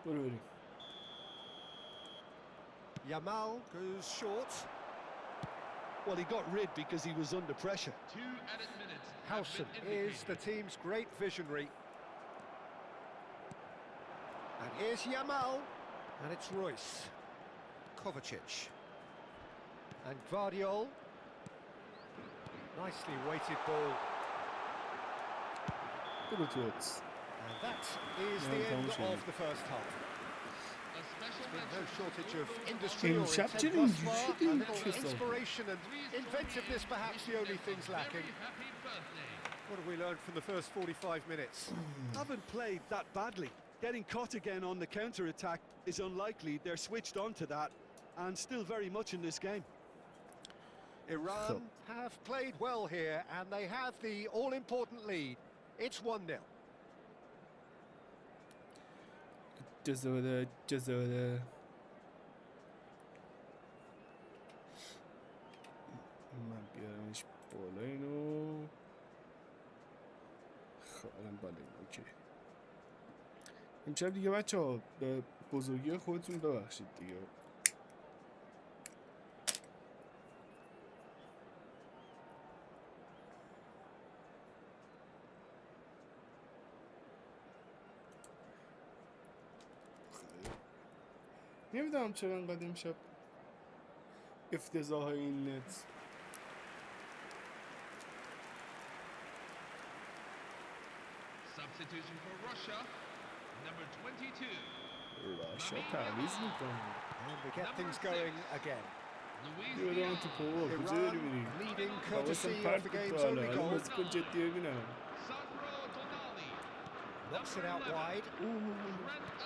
برو بریم. Yamal goes short. Well, he got rid because he was under pressure. 2 added minutes. Howson is the team's great visionary. And here's Yamal. And it's Royce. Kovacic. And Gvardiol. Nicely weighted ball. برو توت. And that is the end of the first half. A special No mention shortage of industry or امشب intent چرا thus اینجوری far. شدی؟ A little چه صاحب؟ inspiration and inventiveness perhaps the only things lacking. very happy birthday. What have we learned from the first 45 minutes? Haven't played that badly. Getting caught again on the counter-attack is unlikely. They're switched on to that and still very much in this game. Iran have played well here and they have the all-important lead. It's 1-0. جزاده من بیارمش بالا اینو. خب الان بالا اینو. اوکی. امشب دیگه بچه ها به بزرگی خودتون ببخشید دیگه. نمیدونم چرا انقدر امشب افتضاح این نت. Substitution for Russia, number 22. راشا تعویض میکنه. And we get things going again. یادم تو پاور کجا داری میری؟ Leading حواسم courtesy of پرت the بود game's تا حالا. only الان goal. بازیکن جدی ببینم. Knocks it out wide.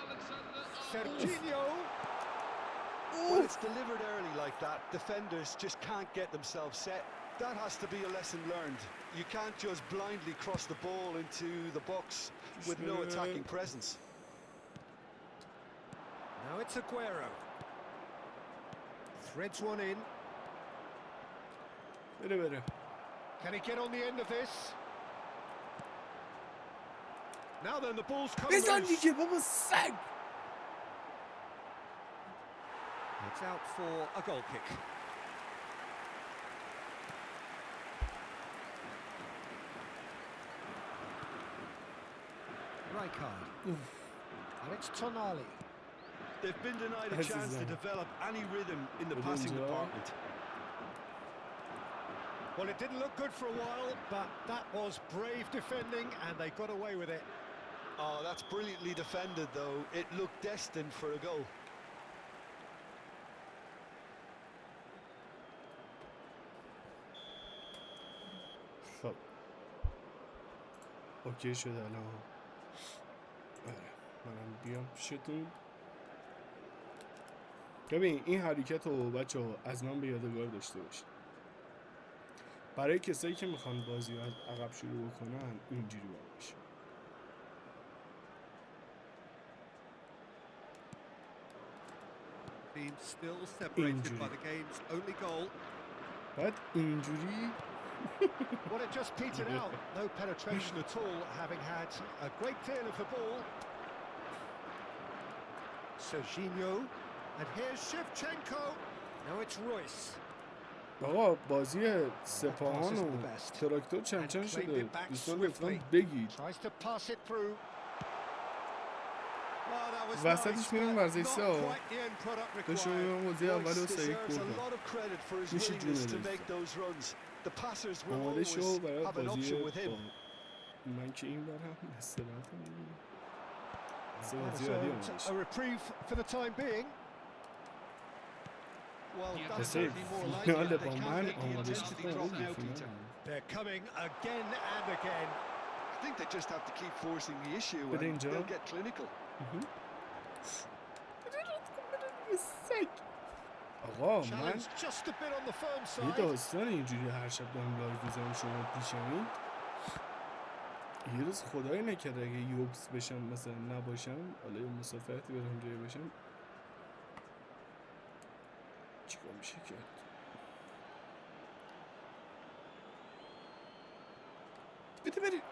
Alexander Serginho. When it's delivered early like that, defenders just can't get themselves set. That has to be a lesson learned. You can't just blindly cross the ball into the box with no attacking presence. Now it's Aguero. Threads one in. بره. Can he get on the end of this? Now then, the ball's coming بزن loose. دیگه بابا سگ. It's out for a goal kick. Rijkaard. And it's Tonali. They've been denied a This is chance to develop any rhythm in the passing department. Well, it didn't look good for a while, but that was brave defending and they got away with it. Oh, that's brilliantly defended, though. It looked destined for a goal. خب اوکی شده الان. آره منم بیام پیشتون. ببین این حرکت رو بچه ها از من به یادگار داشته باشید. برای کسایی که میخوان بازی رو از عقب شروع بکنن اینجوری باید بشه. Being still separated by the game's only goal. بعد اینجوری Well, it just petered out. No penetration at all, having had a great deal of the ball. Serginho. And here's Shevchenko. Now it's Royce. آقا بازی سپاهان و تراکتور چند شده. دوستان گفتم بگید. Tries to pass it through. وسطش میرم ورزشی ها. داشته میرم بازی اول و سریع بردم. میشه جونه داشتم. آماده شو برای بازی با من که این برم استراحت میگیرم. بازی عالی آماده A reprieve for the time being. کسی فینال با من آماده شد. They're coming again and again. I think they just have to keep forcing the issue بده and اینجا. they'll get clinical. آقا من Challenge just a bit on the firm یه side. داستان اینجوری هر شب دارم لایو میزنم شما پیشمید. یه روز خدای نکرده اگه یوبس بشم مثلا نباشم، حالا یه مسافرتی برم جایی باشم، چیکار میشه کرد؟ بده بره.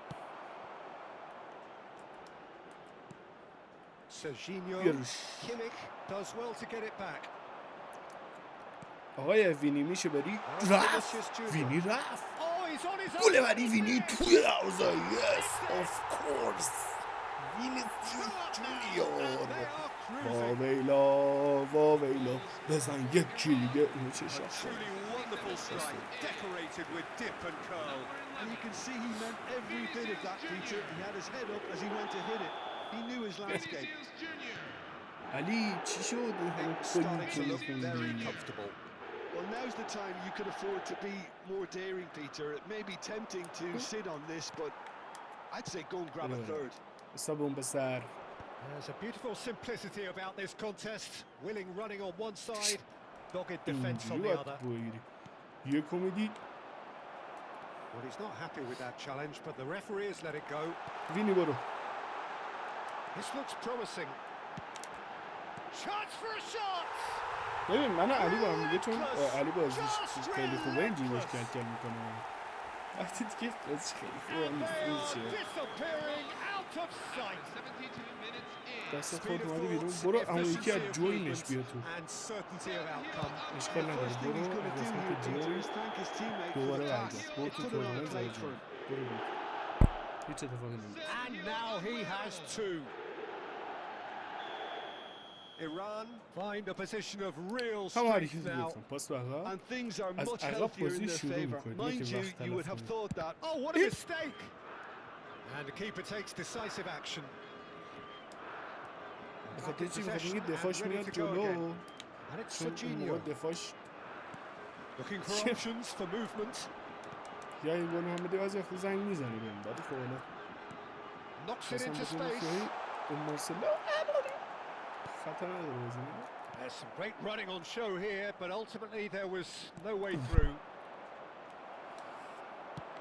Serginho. بیاروش. Kimmich does well to get it back. آقای وینی میشه بری؟ رفت! وینی رفت! Oh, he's on his own. گل بعدی وینی توی دروازه. Yes, of course. وینی جونیور. واویلا بزن یکی دیگه اونو چه شد. Truly wonderful strike, decorated with dip and curl. And you can see he meant every bit of that, Peter. He had his head up as he went to hit it. He knew his landscape. Vinicius Junior. علی چی شد این همه Starting to look کلی very خوندی؟ comfortable. Well, now's the time you could afford to be more daring, Peter. It may be tempting to sit on this, but I'd say go and grab a third. حسابون به سر. There's a beautiful simplicity about this contest. Willing running on one side, dogged defence on اینجوری the باید other. بگیری. یه کمدی Well, he's not happy with that challenge, but the referee has let it go. وینی برو. This looks promising. Chance for a shot! ببین من و علی با هم دیگه چون علی بازیش خیلی خوبه اینجوریش کل میکنه. وقتی دیگه بازیش خیلی خوبه میشه. Disappearing out of sight. 72 minutes in. دست خود اومده بیرون. برو اما یکی از جوینش بیا تو. And certainty of outcome. اشکال نداره. First thing he's برو going to do قسمت here, Peter, جوین is thank his teammate for دوباره the pass. برگرد. برو It تو put him on a تورنمنت plate زدی. for him. برو برو. هیچ اتفاقی نمیفته. And now he has two. Iran find a position of real همه حرکتی strength now. گفتم پاس به عقب. And things are از much عقب healthier in بازی their شروع favour. می‌کنید. Mind یکی you, وقت you would تلف have کنید. thought that. Oh, what a mistake! And the keeper takes decisive action. بخاطر چی؟ بخاطر اینکه دفاعش میاد جلو And it's چون اون موقع Serginho دفاعش looking for options for movement. یا این گل محمدی بعضی وقت زنگ میزنه بهم بعد خب حالا Knocks it مثلا into بکنه space. که اون مرسلا خطر نداره بازی نه There's some great running on show here, but ultimately there was no way through.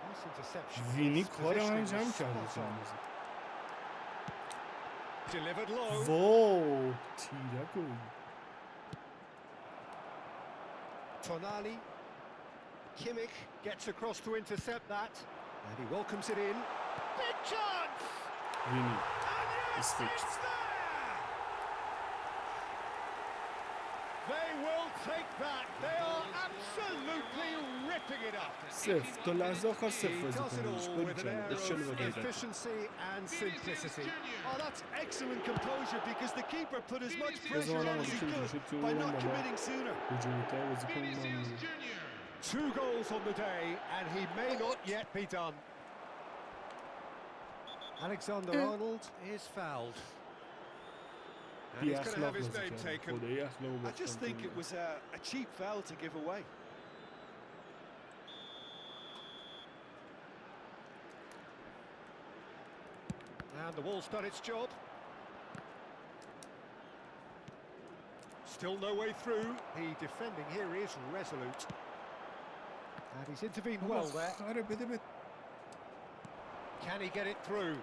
Nice interception. وینی His کار من positioning جمع was کرده spot چند on. بازی Delivered low. واو تیرک رو Tonali. Kimmich gets across to intercept that. And he welcomes it in. Big chance! وینی And yes, Respect. it's there! They will take that. They are absolutely ripping it up. صفر تا لحظه آخر صفر He بازی does it کنیش all باری with an کنم air بشنو با of غیرت efficiency and simplicity. Oh, that's excellent composure because the keeper put as much بازم pressure الان on as he بازی could شد تو by اون not بالا committing sooner. هجومی‌تر بازی کنیم با هم Vinicius دیگه. Junior. 2 goals on the day, and he may not yet be done. Alexander-Arnold is fouled. And بی he's going to have اخلاق his بازی name کردن taken. خدایی اخلاق I just باختن think تو it was a cheap foul to give away. And the wall's done its job. Still no way through. The defending here is resolute. And he's intervened well there. آره بده بده Can he get it through?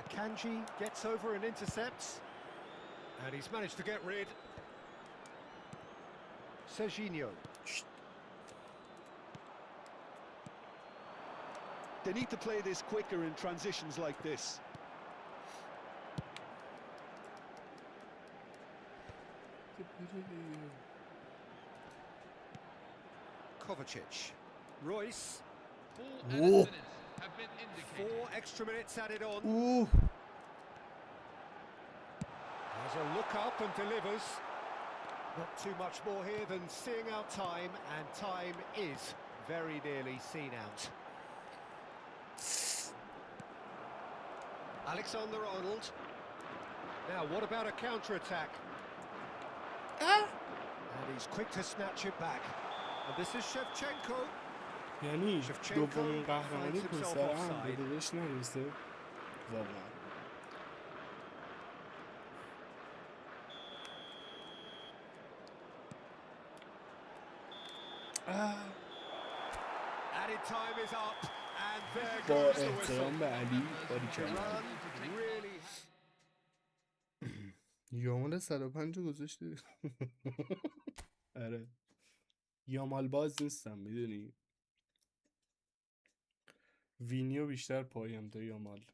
Akanji gets over and intercepts. And he's managed to get rid. Serginho. They need to play this quicker in transitions like this. Kovacic. Royce. Full Whoa. added minutes have been indicated. 4 extra minutes added on. اوه Has a look up and delivers. Not too much more here than seeing out time, and time is very nearly seen out. Alexander-Arnold. Now, what about a counter-attack? And he's quick to snatch it back. And this is Shevchenko. یعنی دومین قهرمانی finds himself پسر هم offside. به دلش نرسه واقعا Added time is up, and there با goes the whistle. احترام به علی باری کرد Iran really یامال 105 رو گذاشته آره یامال باز نیستم میدونی وینیو بیشتر پایم تا یامال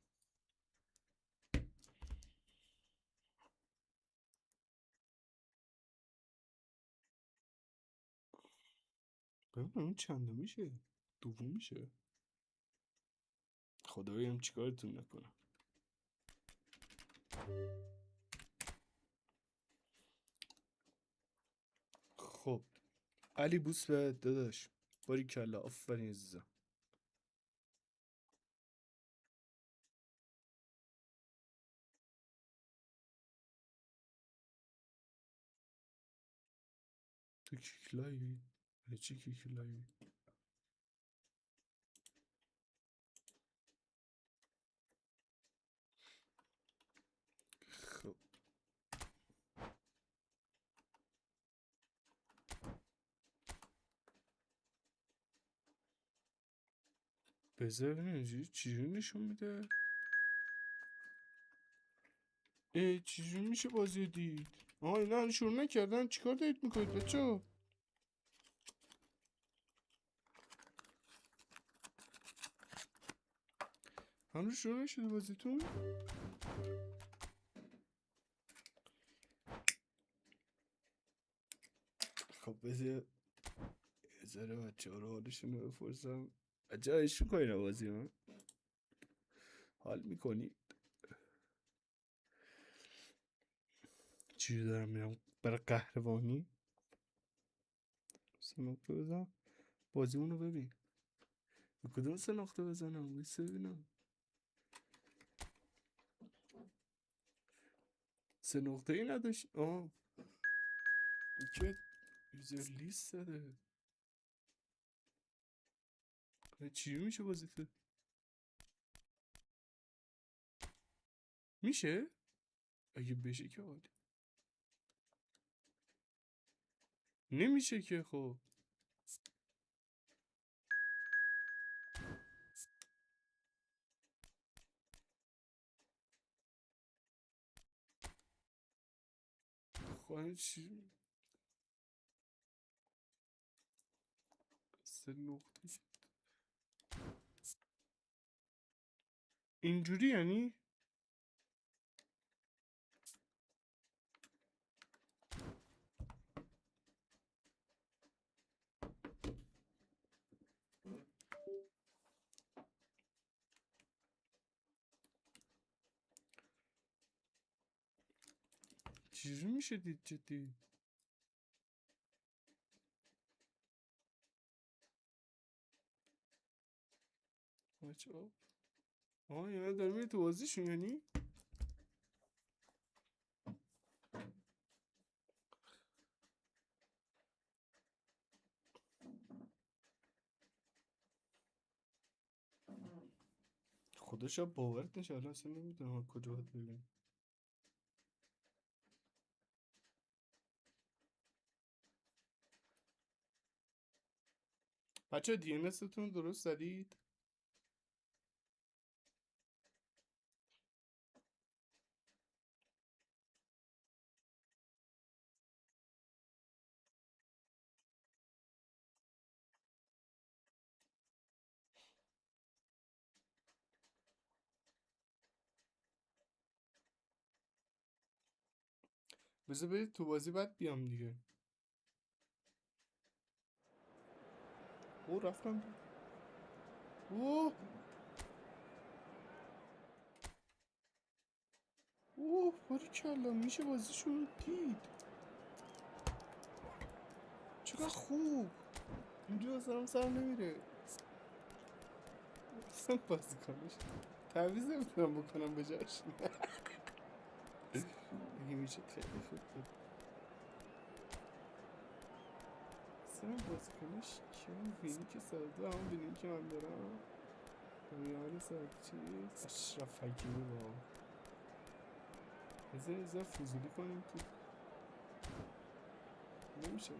ببینم این چنده میشه؟ دوم میشه؟ خدایم چیکارتون نکنم. خب علی بوس به داداش، باریکلا، آفرین عزیزم. تو کیک لایوی؟ چی کیک لایوی؟ خب بذار ببینم چجوری نشون میده. چجوری میشه بازی دید؟ آها اینا شروع نکردن، چیکار دارید میکنید بچه؟ هنوز شروع نشده بازیتون؟ خب بذار ذره بچه ها رو حالشون رو بپرسم. بچه ها عشق میکنین بازی ها؟ حال میکنی؟ چیزی دارم میرم برای قهرمانی؟ سناخته بزن بازیمون رو ببین. به کدوم سناخته بزنم؟ بایسته ببینم. سناخته ای نداشت. این که یوزر لیست داده. چی میشه بازیته؟ میشه؟ اگه بشه که عالی. نمیشه که خب. خواهی چی؟ سه نقطه شد. اینجوری یعنی؟ چجوری میشه دید جدی؟ بچه ها یعنی داری میری تو بازیشون یعنی؟ خودش هم باورت نشه. الان اصلا نمیدونم کجا باید بگم. بچه دی ان استون درست زدید؟ بذار برید تو بازی بعد بیام دیگه. رفتم تو. باریکلا میشه بازیشون دید. چقدر خوب. اینجا اصلا سر نمیره. اصلا بازی کنش تعویض نمیتونم بکنم به جاش. دیگه میشه خیلی خوب بود. اصلا بازی کنش کم بینی که ساده همون بینی که من دارم. میان ساعت چیز اشرف حکیمی با بذار فضولی کنیم تو. نمیشه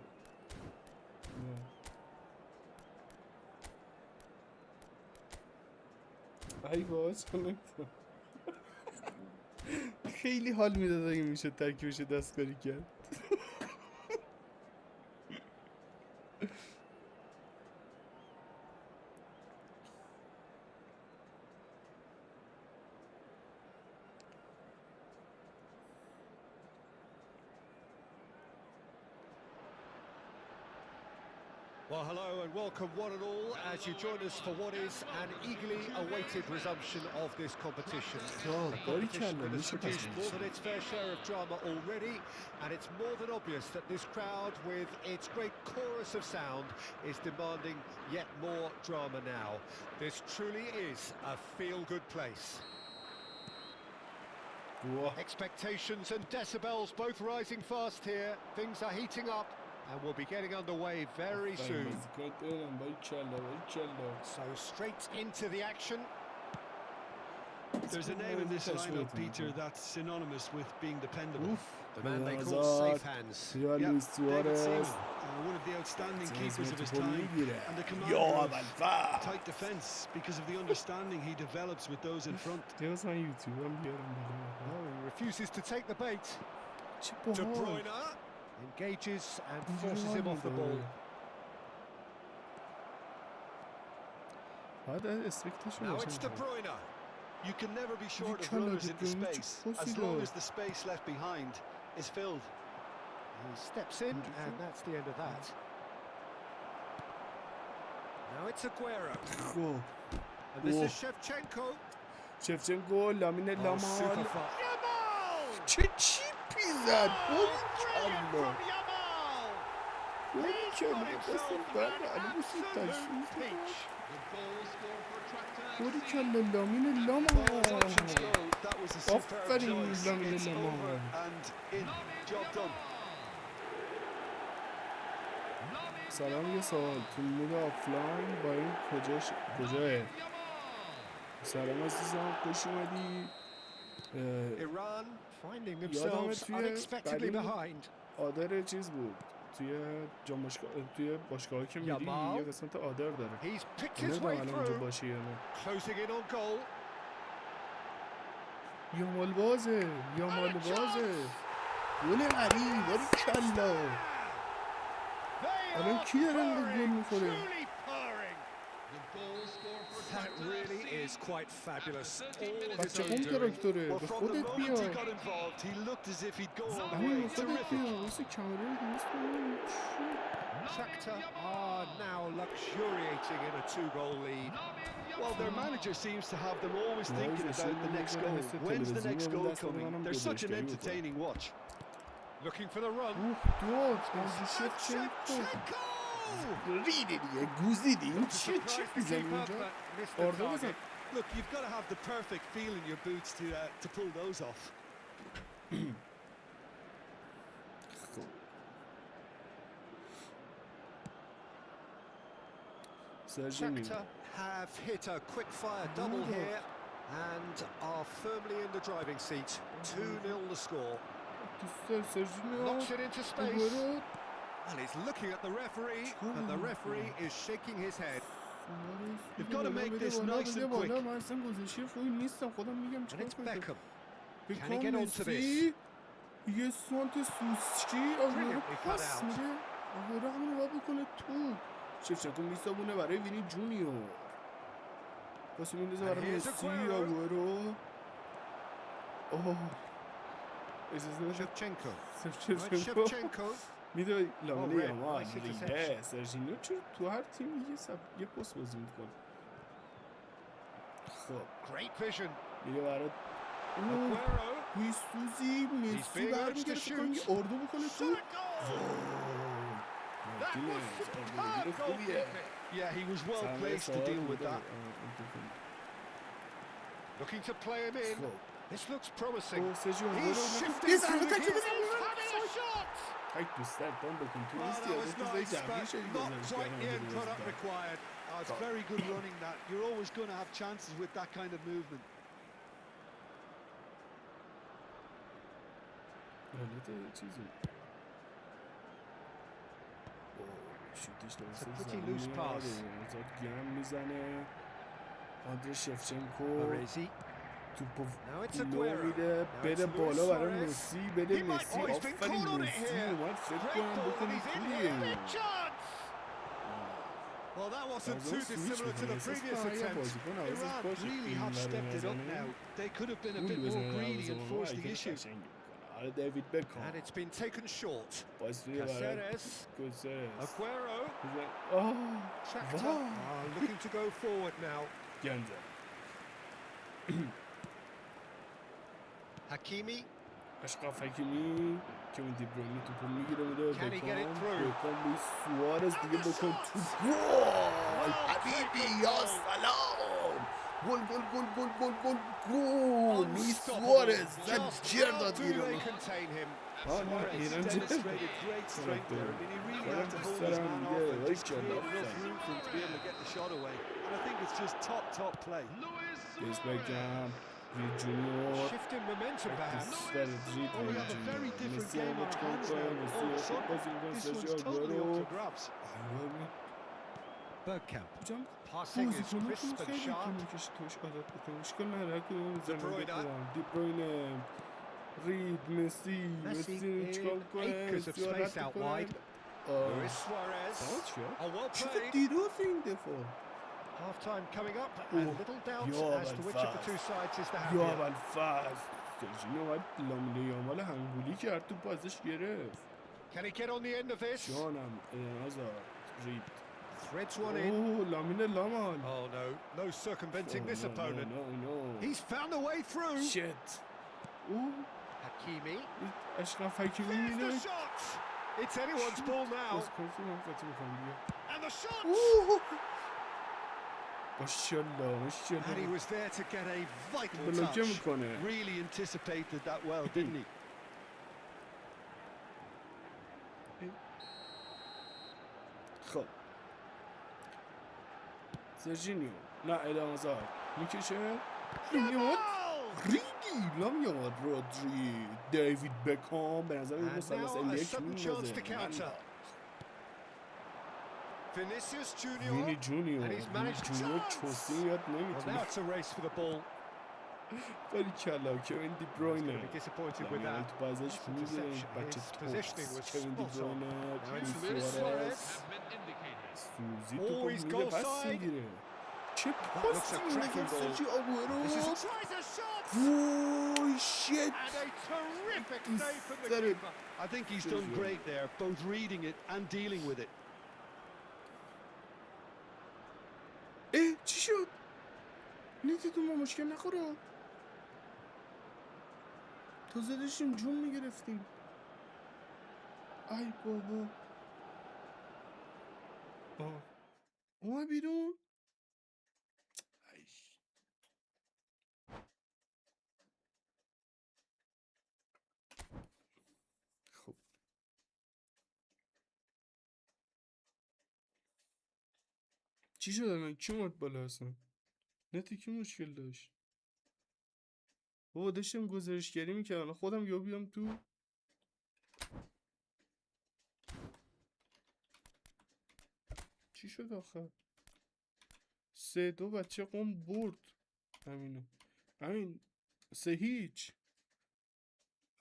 نه. ای باز کنم. خیلی حال میداد اگه میشه ترکیبش دستکاری کرد. Well, hello and welcome one and all as you join us for what is an eagerly awaited resumption of this competition. A competition that has produced more than its fair share of drama already, and it's more than obvious that this crowd, with its great chorus of sound, is demanding yet more drama now. This truly is a feel-good place. Whoa. Expectations and decibels both rising fast here. Things are heating up. And we'll be getting underway very soon. So straight into the action. There's a name in this lineup, Peter, that's synonymous with being dependable. The man they call safe hands. Yeah, David Seaman, one of the outstanding keepers of his time, and the commander of tight defence because of the understanding he develops with those in front. Oh, he refuses to take the bait. De Bruyne engages and forces him off the ball. Now it's De Bruyne. You can never be short of runners into space, as long as the space left behind is filled. He steps in, and that's the end of that. Now it's Aguero. And this is Shevchenko. Shevchenko, Lamine Oh, Yamal. super far. چه چیپی زد باری کلا باری کلا قسم برد علی بسید تشریف باری کلا لامین لامان آفرین لامین لامان سلام. یه سوال تو مود آفلاین با این کجاه؟ سلام عزیزم، خوش اومدی. Iran finding themselves unexpectedly behind. آدر چیز بود توی توی باشگاهی که میری یه قسمت آدر داره. He's picked his way through. Closing in on goal. یامال بازه گل علی باری کلا. الان کی داره گل میخوره؟ That really is quite fabulous. بچه هم تراکتوره به خودت بیا. همین به خودت بیا واسه کمره نیست. Shakhtar are now luxuriating in a 2-goal lead. Well, their manager seems to have them always thinking about the next goal. When's the next goal coming? They're such an entertaining watch. Looking for the run. ریدی دیگه گوزیدی این چی میزنی اونجا آرده بزن. Look, you've got to have the perfect feel in your boots to pull those off. Shakhtar have hit a quick-fire double here and are firmly in the driving seat. 2-0 the score. Knocks it into space. And he's looking at the referee, and the referee is shaking his head. You've got to make this nice and quick. And it's Beckham. Can he get onto this? یه سانت سوسکی آگورو پاس میده. آگورو همونو باید بکنه تو. شفشنکو میسابونه برای وینی جونیور. پاس میندازه برای مسی. آگورو Shevchenko. میدونی لامینه یامال ریده سرژینیو چون تو هر تیم یه پست بازی میکنه. خب Great vision. میگه برای میسوزی مسی برمیگره فکر کنم یه اردو بکنه تو. Yeah, he was well placed to deal with that. Looking to play him in. This looks promising. He's shifting through the keeper. He's having a shot. Ay دوستان بان بکن تو نیستی That از was تو زای nice, جمعی but شدی not quite the end product required. It's very good running that. You're always going to have chances with that kind of movement. حالت چیزی شوتش درسته زمینه گم میزنه. آندر شفچنکو توپو لو میده بده بالا برای مسی. بده مسی آفرین مسی اومد فکر کنم بکنی تولیه. Well, that wasn't too dissimilar to the previous attempt. Iran really have stepped it up now. They could have been a bit more greedy and forced the issue. برای دیوید بکام. And it's been taken short. بازی برای Caceres, گوزرس. Aguero, آه tracked واه up, looking to go forward now. گنده. Hakimi, اشقاف حکیمی که اون دیبروینی توپو میگیره میده Can he get it بکام. through? بکام روی سوارز دیگه بکن تو گل. حبیبی یا سلام. گل گل گل گل گل گل گل. می سوارز زد جر داد do they ایران. contain him? آه نه ایران جر Demonstrated great strength there. I mean, he really had to hold his man off and just create enough room for him to be able to get the shot away. And I think it's just top play. دیس بکام وی جونیور Shifting momentum perhaps. دوست داره درید Oh, we وی have a very جونیور different مسی game هم on our چکار hands کنه now. All of a مسی sudden, بازی میکنه this سرژی one's totally up آگورو for grabs. Bergkamp, کجام passing is بازیکناتون crisp and خیلی sharp. کنه که توش عادت بکنه اشکال نداره کنه De Bruyne. دیبروینه رید مسی Messi چکار in کنه acres of مسی ها space رد out کنه wide. Luis Suarez. سمت شد Oh, well چقدر played. دیروز این دفاع Half time coming up, Oh, and little doubt yeah, as to which of the but two sides is the یا happier. اول فصل سرژینی اومد لامینه یامال هنگولی کرد تو بازش گرفت Can he get on the end of this? جانم آزاد رید Threads one in. اوه لامینه لامان Oh no circumventing this opponent. no He's found a way through. شت اوه Hakimi. اشرف حکیمی There's the میده shot. It's anyone's ball now. باز کنسون هم قطعی میکنم دیگه And the shot. اوه ماشالله And he ماشالله was there to get a vital بلوکه touch. میکنه Really anticipated that well, didn't he? خب سرژینیو نه ادامازار میکشه میاد Goal! ریدی لمیاد رودری دیوید بکام به نظر این And مثلث now a الیک sudden chance to میندازه counter. Vinicius Junior. وینی جونیور And he's وینی managed جونیور chance. چوسی یاد Well, now نمیتونه it's a race for the ball. ولی کلا کوین دی He's going بروینه to be disappointed with لمیان that. تو بازش That's a میگیره این deception. بچه His positioning was توکس کوین دی spot on. بروینه Now it's لوئیس Luis سوارز Suarez. Have been indicated. سوزی Oh, تو he's میده goal پس side. میگیره چه That looks پاسی a میده cracking ball. سرجی آگورو This is a tries a shot. وای شت And a terrific save from the Sorry. keeper. I think he's done great there, both reading it and dealing with it. اه چی شد؟ نیتتون ما مشکل نخوره تازه داشتیم جون میگرفتیم ای بابا اومد بیرون ایش. خب چی شد الان کی اومد بالا اصلا نتی کی مشکل داشت بابا داشتم گزارشگری میکردم خودم یا بیام تو چی شد آخر 3-2 بچه قوم برد همینو همین 3-0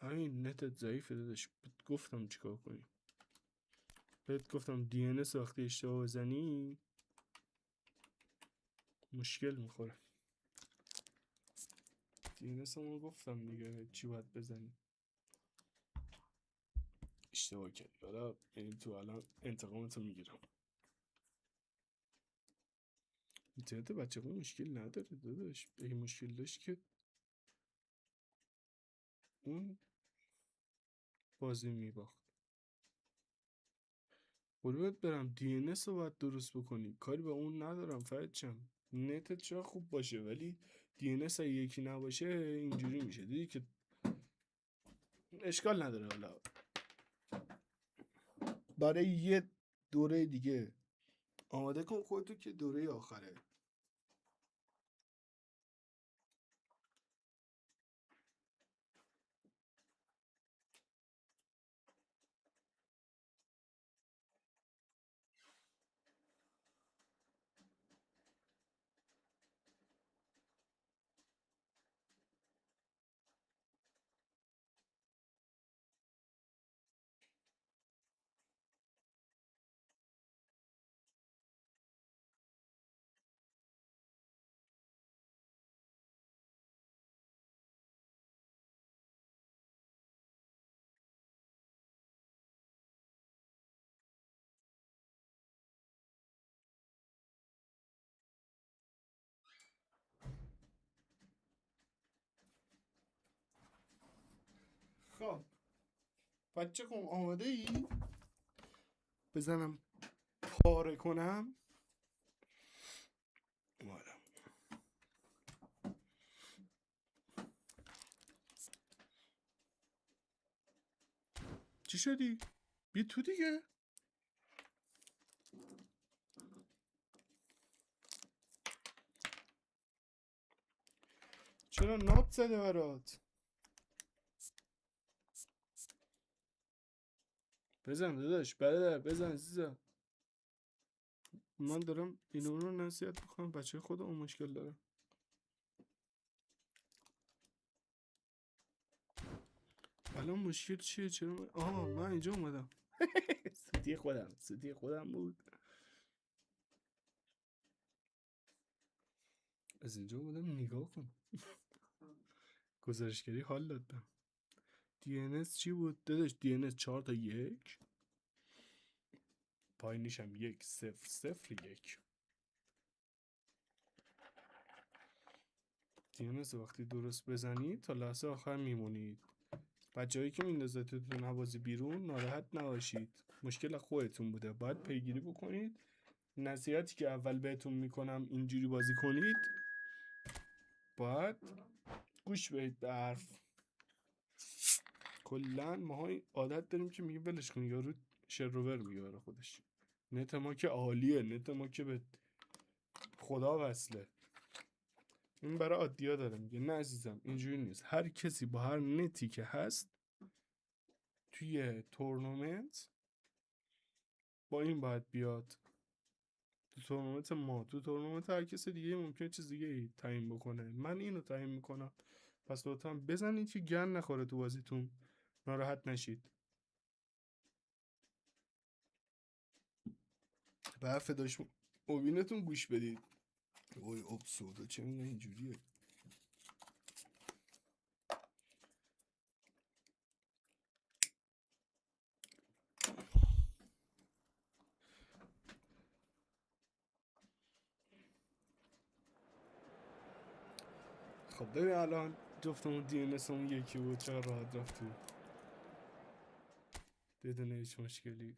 همین نتت ضعیفه داداش بهت گفتم چیکار کنی بهت گفتم دی ان اس وقتی اشتباه بزنی مشکل میخوره دی ان اس رو گفتم دیگه چی باید بزنی اشتباه کردی حالا این تو الان انتقامتو میگیرم اینترنت بچه ها مشکل نداره داداش اگه مشکل داشت که اون بازی میباخت قربونت برم دی ان اس رو باید درست بکنی کاری به اون ندارم فرجم نتت چرا خوب باشه ولی دی ان اس اگه یکی نباشه اینجوری میشه دیدی که اشکال نداره حالا برای یه دوره دیگه آماده کن خودتو که دوره آخره خب بچه خب آماده ای؟ بزنم پاره کنم. اومدم. چی شدی؟ بیا تو دیگه. چرا ناب زده برات؟ بزن داداش، برادر بزن عزیزم. من دارم اینو رو نصیحت میکنم، بچه خودمون مشکل دارم. الان مشکل چیه؟ چرا من اینجا اومدم. سوتی خودم بود. از اینجا اومدم نگاه کن. گزارشگری حال دادم. DNS چی بود؟ داداش DNS 4 تا 1 پایینش هم 1 0 0 1. DNS وقتی درست بزنید تا لحظه آخر میمونید. بچه‌هایی که میندازتتون حوازی بیرون ناراحت نباشید، مشکل خودتون بوده، باید پیگیری بکنید. نصیحتی که اول بهتون میکنم اینجوری بازی کنید، باید گوش بدید به حرف. کلا ماها عادت داریم که میگیم ولش کن، یارو شروور میگه برای خودش. نت ما که عالیه، نت ما که به خدا وصله. این برای عادی‌ها داره میگه. نه عزیزم اینجوری نیست. هر کسی با هر نتی که هست توی تورنمنت با این باید بیاد. تو تورنمنت ما، تو تورنمنت هر کسی دیگه ممکنه چیز دیگه ای تعیین بکنه. من اینو تعیین میکنم. پس لطفا بزنید که گن نخوره تو بازیتون، ناراحت نشید. به حرف داشت مبینتون گوش بدید. وای ابسودا چه میگه اینجوریه. خب ببین الان جفتمون DNS همون یکی بود، چقدر راحت رفت تو بدون هیچ مشکلی.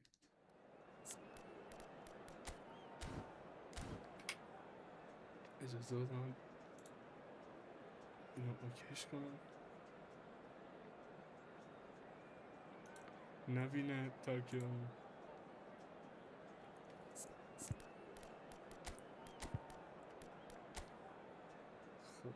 اجازه بده من اینو اوکیش کنم نبینه تا که خب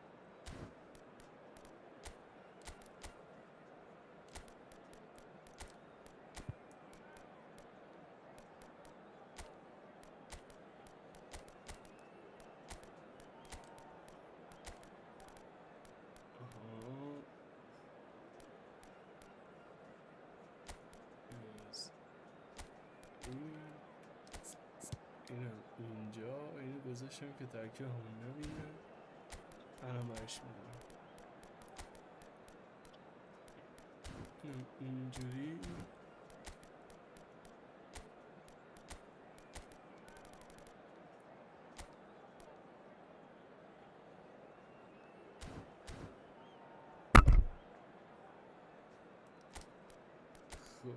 اینم اینجا، اینو گذاشتم که ترکیب همون نبینه. الان برش میدونم اینجوری. خب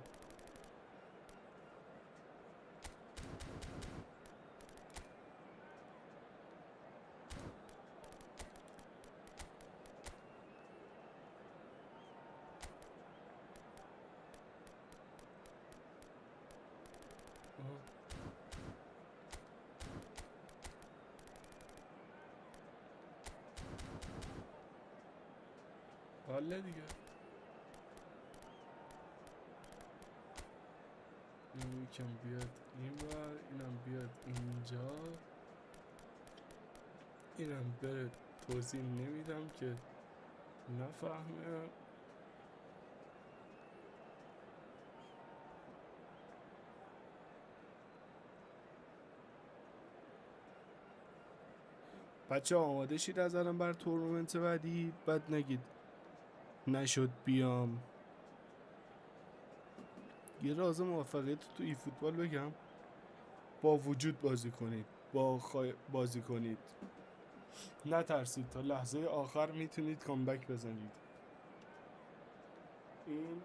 حالا دیگه این یکم بیاد این بر، اینم بیاد اینجا، اینم بره. توضیح نمیدم که نفهمه. بچه آماده شید از الان بر تورنمنت بعدی. بعد نگید نشد بیام. یه راز موفقیت تو eFootball بگم، با وجود بازی کنید، با بازی کنید، نترسید. تا لحظه آخر میتونید کامبک بزنید. این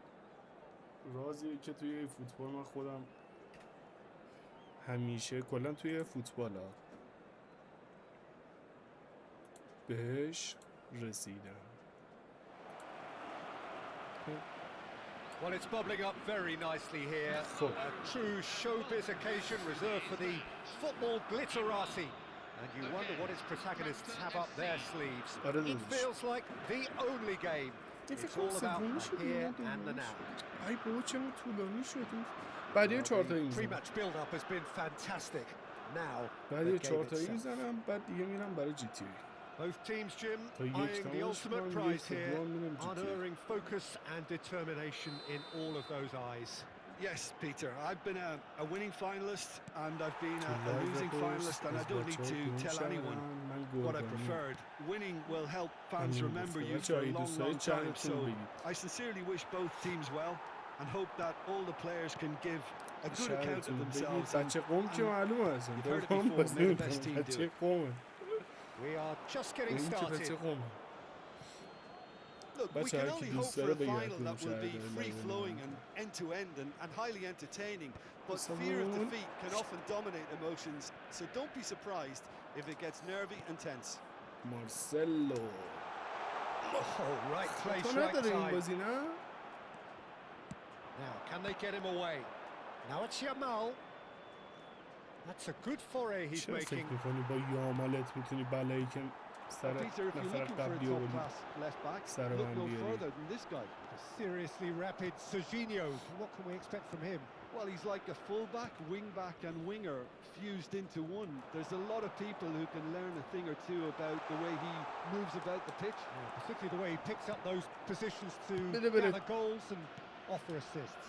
رازیه که توی فوتبال من خودم همیشه کلا توی فوتبال ها بهش رسیدم. Well, it's bubbling up very nicely here. A true showbiz occasion reserved for the football glitterati. And you wonder what its protagonists have up their sleeves. It feels like the only game. It's all about the here and the now. ای بابا چقدر طولانی شد. بعد یه 4 تایی میزنم. Pre-match build-up has been fantastic. Now, بعد یه 4 تایی میزنم بعد دیگه میرم برای جی تی ای. Both teams, Jim, eyeing the ultimate prize here, unerring focus and determination in all of those eyes. Yes, Peter, I've been a winning finalist and I've been a losing finalist, and I don't need to tell anyone what I preferred. Winning will help fans remember you for a long, long time, so I sincerely wish both teams well and hope that all the players can give a good account of themselves. بچه قوم که معلومه اصلا قوم بازی میکنم بچه قومه. We are just getting started. Look, we can only hope for a final that will be free-flowing and end-to-end and highly entertaining, but fear of defeat can often dominate emotions, so don't be surprised if it gets nervy and tense. Marcelo. Oh, right place, right time. Now, can they get him away? Now it's Yamal. That's a good foray he's making. با یامالت میتونی بلایی که سر نفر قبلی رو سر من بیاری. Seriously rapid Serginho. What can we expect from him? Well, he's like a fullback, wingback and winger fused into one. There's a lot of people who can learn a thing or two about the way he moves about the pitch. Yeah, particularly the way he picks up those positions to gather goals and offer assists.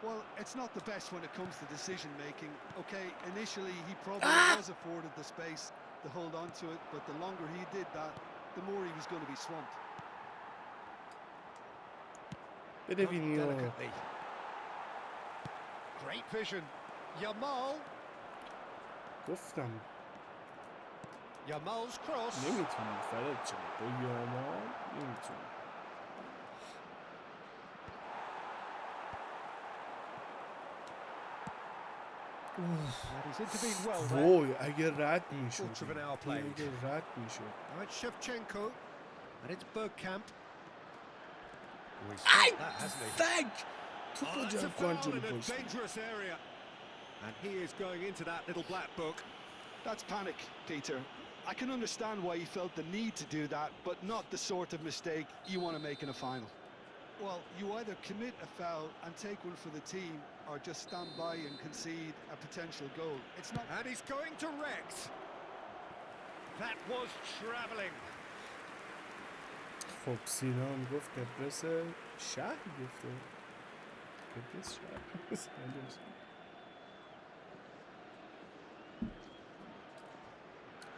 Well, it's not the best when it comes to decision making. Okay, initially he probably was afforded the space to hold on to it, but the longer he did that, the more he was going to be swamped. Delicately. Great vision. Yamal. گفتم Yamal's cross. نمیتونی فرد چه با یامال نمیتونی. He's intervened well there. وای اگه رد میشد. اگه رد میشد. Now it's Shevchenko and it's Bergkamp. ای فک توپو جفت جلو پشت. Dangerous area. And he is going into that little black book. That's panic, Peter. I can understand why he felt the need to do that, but not the sort of mistake you want to make in a final. Well, you either commit a foul and take one for the team, or just stand by and concede a potential goal. It's not. And he's going to Rex. That was travelling. خب سینام گفت قبرس شهر گفته قبرس شهر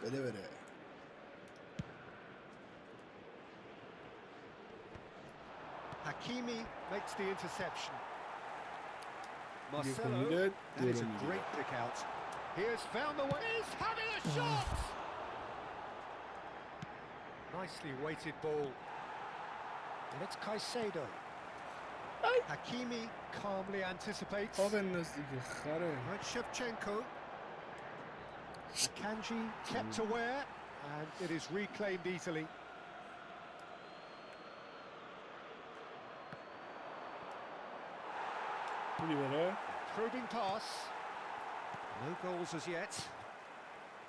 بده Hakimi makes the interception. Marcelo, that is a great pick out. He has found the way. He's having a shot! Nicely weighted ball. And it's Caicedo. Hakimi calmly anticipates. Right, Shevchenko. Akanji kept aware, and it is reclaimed easily. Probing pass. No goals as yet.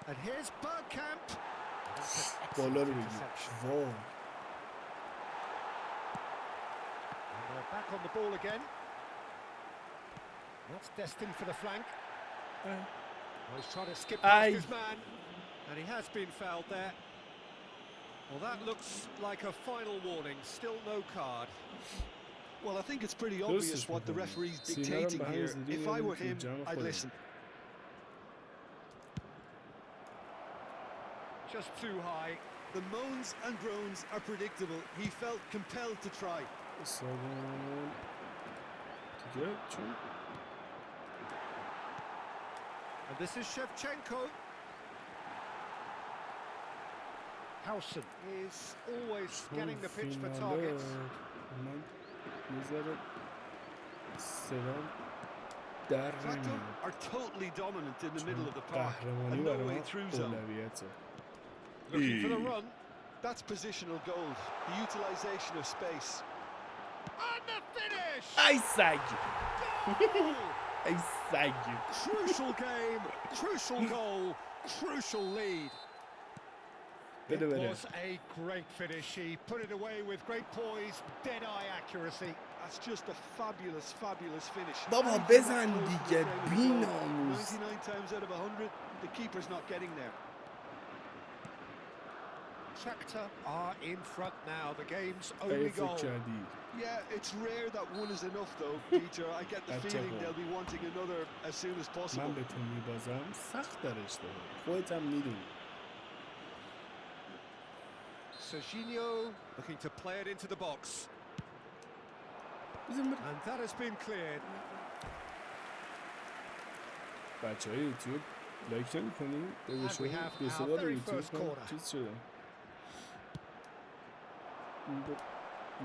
And here's Bergkamp. That's an excellent interception. And they're back on the ball again. That's destined for the flank. Well, he's trying to skip past his man, and he has been fouled there. Well, that looks like a final warning. Still no card. Well, I think it's pretty obvious what the referee's dictating here. If I were him, I'd listen. Just too high. The moans and groans are predictable. He felt compelled to try. And this is Shevchenko. Howson is always scanning the pitch for targets. من یه ذره صدام در نمیاد چون قهرمانی برای من اولویته. Looking for the run. That's positional gold, the utilization of space. And the finish! ای سگ Goal! ای سگ Crucial game, crucial goal, crucial lead. بده It بده was a great finish. He put it away with great poise, dead-eye accuracy. That's just a fabulous finish. بابا بزن دیگه بی‌ناموس. 99 times out of 100, the keeper's not getting there. Shakhtar are in front now. The game's ای only فکر goal. کردی Yeah, it's rare that one is enough though, Peter. I get the feeling they'll be wanting another as soon as possible. من به تو میبازم سخت درش دارم خودت هم میدونی. Serginho looking to play it into the box. بزن بره. And that has been cleared. بچه های یوتیوب لایک نمی کنیم؟ And we have our دو very یوتیوب first corner. چیز شده این با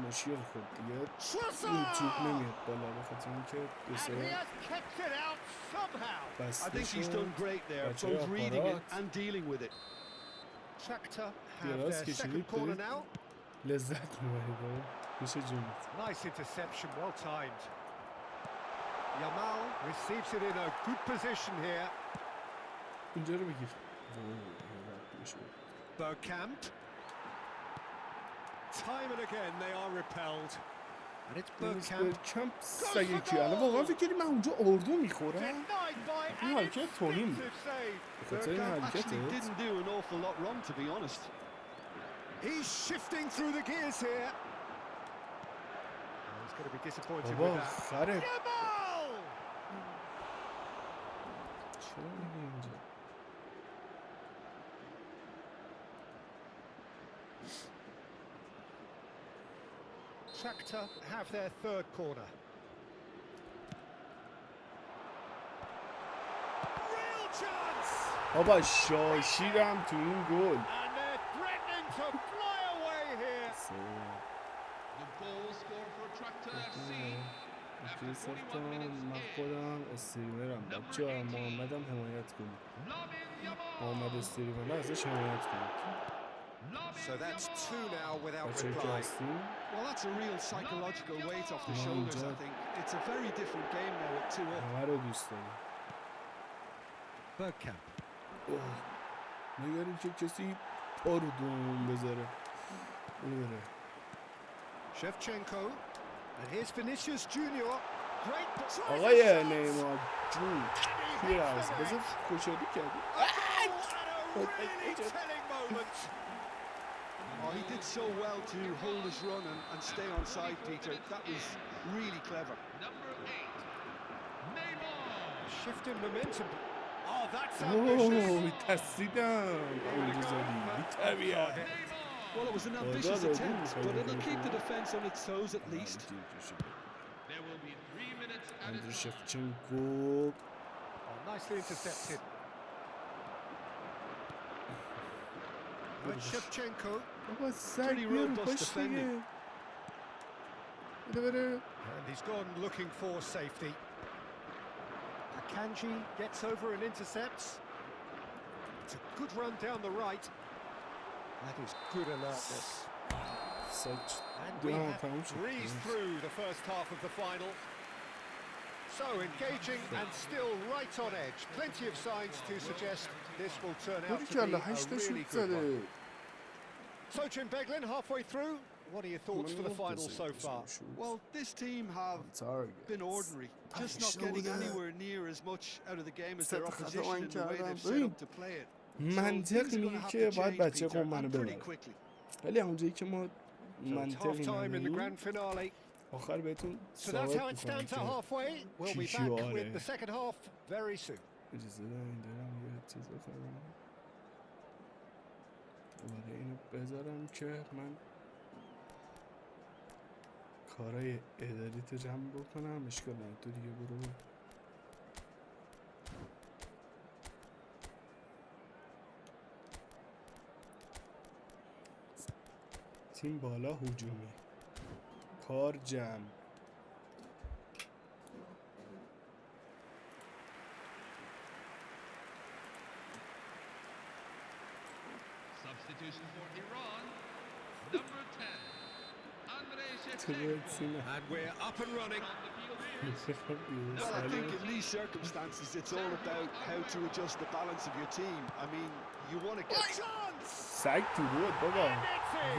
مشکل خود دیگه یوتیوب نمیاد بالا به خاطر اینکه دو And he has kept it out somehow. I بسته think he's شد done great there, بچه های both reading it اپارات and dealing with it. Shakhtar have Biraz their second geçirdik corner dedik. now. لذت میبرید میشه جونت Nice interception, well timed. Yamal receives it in a good position here. اینجا رو بگیر رد میشه Bergkamp. Time and again they are repelled. And it's Bergkamp. کمپ سگه کی الان واقعا فکر کنی من اونجا اردو میخورم Denied by این an حرکت توهین بود expensive save. به خاطر این Bergkamp حرکتت actually didn't do an awful lot wrong, to be honest. He's shifting through the gears here. Oh, he's going to be disappointed with بابا that. خره Yamal! چرا میگی اینجا Shakhtar have their third corner. Real chance! بابا شاشیدم تو این گل And they're threatening to fly away here. The goal scored for Tractor FC. After 41 minutes من in, خودم استریمرم بچه ها محمدم حمایت کنید Lamin Yamal. محمد استریمر ازش حمایت کنید So that's two now without بچه که reply. هستیم Well, that's a real psychological weight off the shoulders, I think. It's a very different game now with 2 up. همه رو دوست داریم Bergkamp. نگریم که کسی پا رو دوم بذاره اونو بره Shevchenko. And here's Vinicius Junior. Great آقای نیمار جون توی از بذار خوشحالی کردی What a really telling moment. Oh, he did so well to hold his run and stay on side, Peter. That was really clever. Number 8, Neymar. Shift in momentum. Oh, that's ambitious. اوه ترسیدم اونجا زدی بی طبیعت Well, it was an ambitious attempt, but it'll keep the defence on its toes at least. There will be 3 minutes added اندرو time. شفچنکو Oh, nicely intercepted. And Shevchenko. بابا سگ بیا رو پاش دیگه بده بره And he's gone looking for safety. Akanji gets over and intercepts. It's a good run down the right. That is good alertness. سگ And دو we هم have تموم شد breezed through the first half of the final. So engaging and still right on edge. Plenty of signs to suggest this will turn out باری to که الله be a 8 really شوت good one. زده Sochin Beglin halfway through. What are your thoughts for the final so far? Well, this team have been ordinary, just not getting anywhere near as much out of the game as their opposition in the way they've set up to play it. منطق میگه که باید بچه قوم منو ببره ولی همونجایی که ما So it's منطقی half time in the نداریم grand finale. آخر بهتون So that's ثابت how it میکنم stands at که halfway. We'll be چی back شعاره. with the second half very soon. اجازه دارم یه چیز بکنم دوباره اینو بذارم که من کارهای اداریت جمع بکنم اشکال نداره تو دیگه برو تیم بالا هجومی کار جمع. Substitution for Iran, number 10, Andrei Shevchenko. And we're up and running. On the field is Well, I think in these circumstances, it's all about how to adjust the balance of your team. I mean, you want to get... سگ تو بود بابا.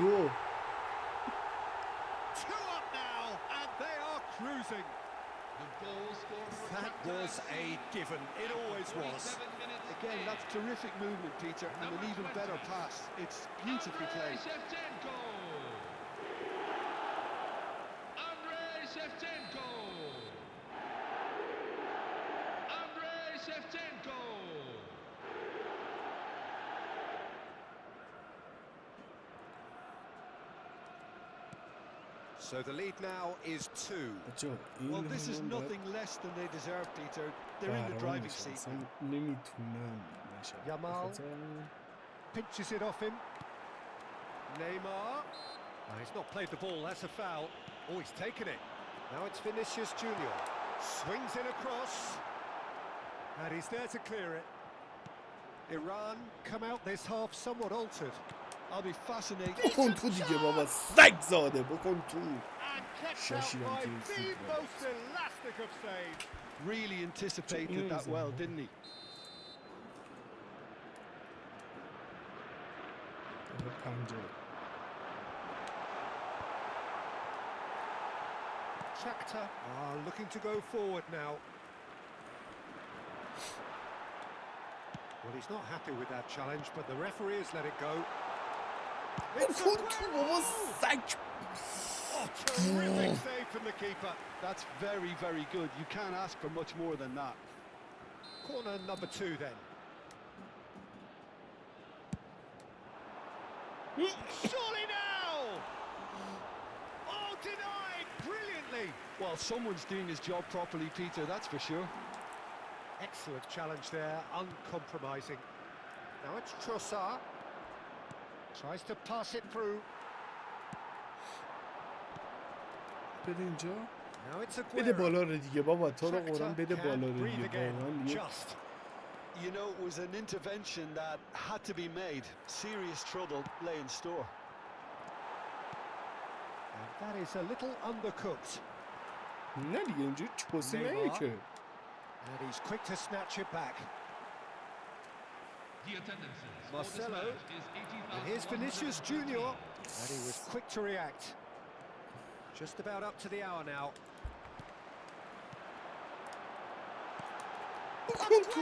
گو. 2 up now, and they are cruising. the goal scored for That was a given. It always was. 47 minutes. Again, that's terrific movement, Peter, and an even better pass. It's beautifully Andrei played. Shevchenko. Andrei Shevchenko. Andrei Shevchenko. So the lead now is 2. بچه این Well, this is همون باید nothing less than they deserve, Peter. They're in the قهرمان driving بشه. seat. اصلا نمیتونم نشم. Yamal. بخاطر همین Pinches it off him. Neymar. Oh, he's not played the ball, that's a foul. Oh, he's taken it. Now it's Vinicius Junior. Swings it across. And he's there to clear it. Iran come out this half somewhat altered. I'll be fascinated. بکن تو دیگه بابا سگ زاده بکن تو. And kept out Shashiram by to the football. most elastic of saves. Really anticipated that well, didn't he? پنجره. Shakhtar are looking to go forward now. Well, he's not happy with that challenge, but the referee has let it go. It's بکن تو بابا سگ. Oh, terrific save from the keeper. That's very, very good. You can't ask for much more than that. Corner number 2 then. Surely now! Oh, denied brilliantly. Well, someone's doing his job properly, Peter, that's for sure. Excellent challenge there, uncompromising. Now it's Trossard. Tries to pass it through. بده اینجا. Now it's بده Aguero. بالا رو دیگه بابا تو رو قرآن بده Shakhtar بالا can رو breathe دیگه again. واقعا دیگه. Just. You know, it was an intervention that had to be made. Serious trouble lay in store. And that is a little undercooked. نه دیگه اینجوری چوسی Neymar. نگه که. And he's quick to snatch it back. The attendances for this Marcelo. match is And here's Vinicius 80,113. Junior. And he was quick to react. Just about up to the hour now. بکن تو.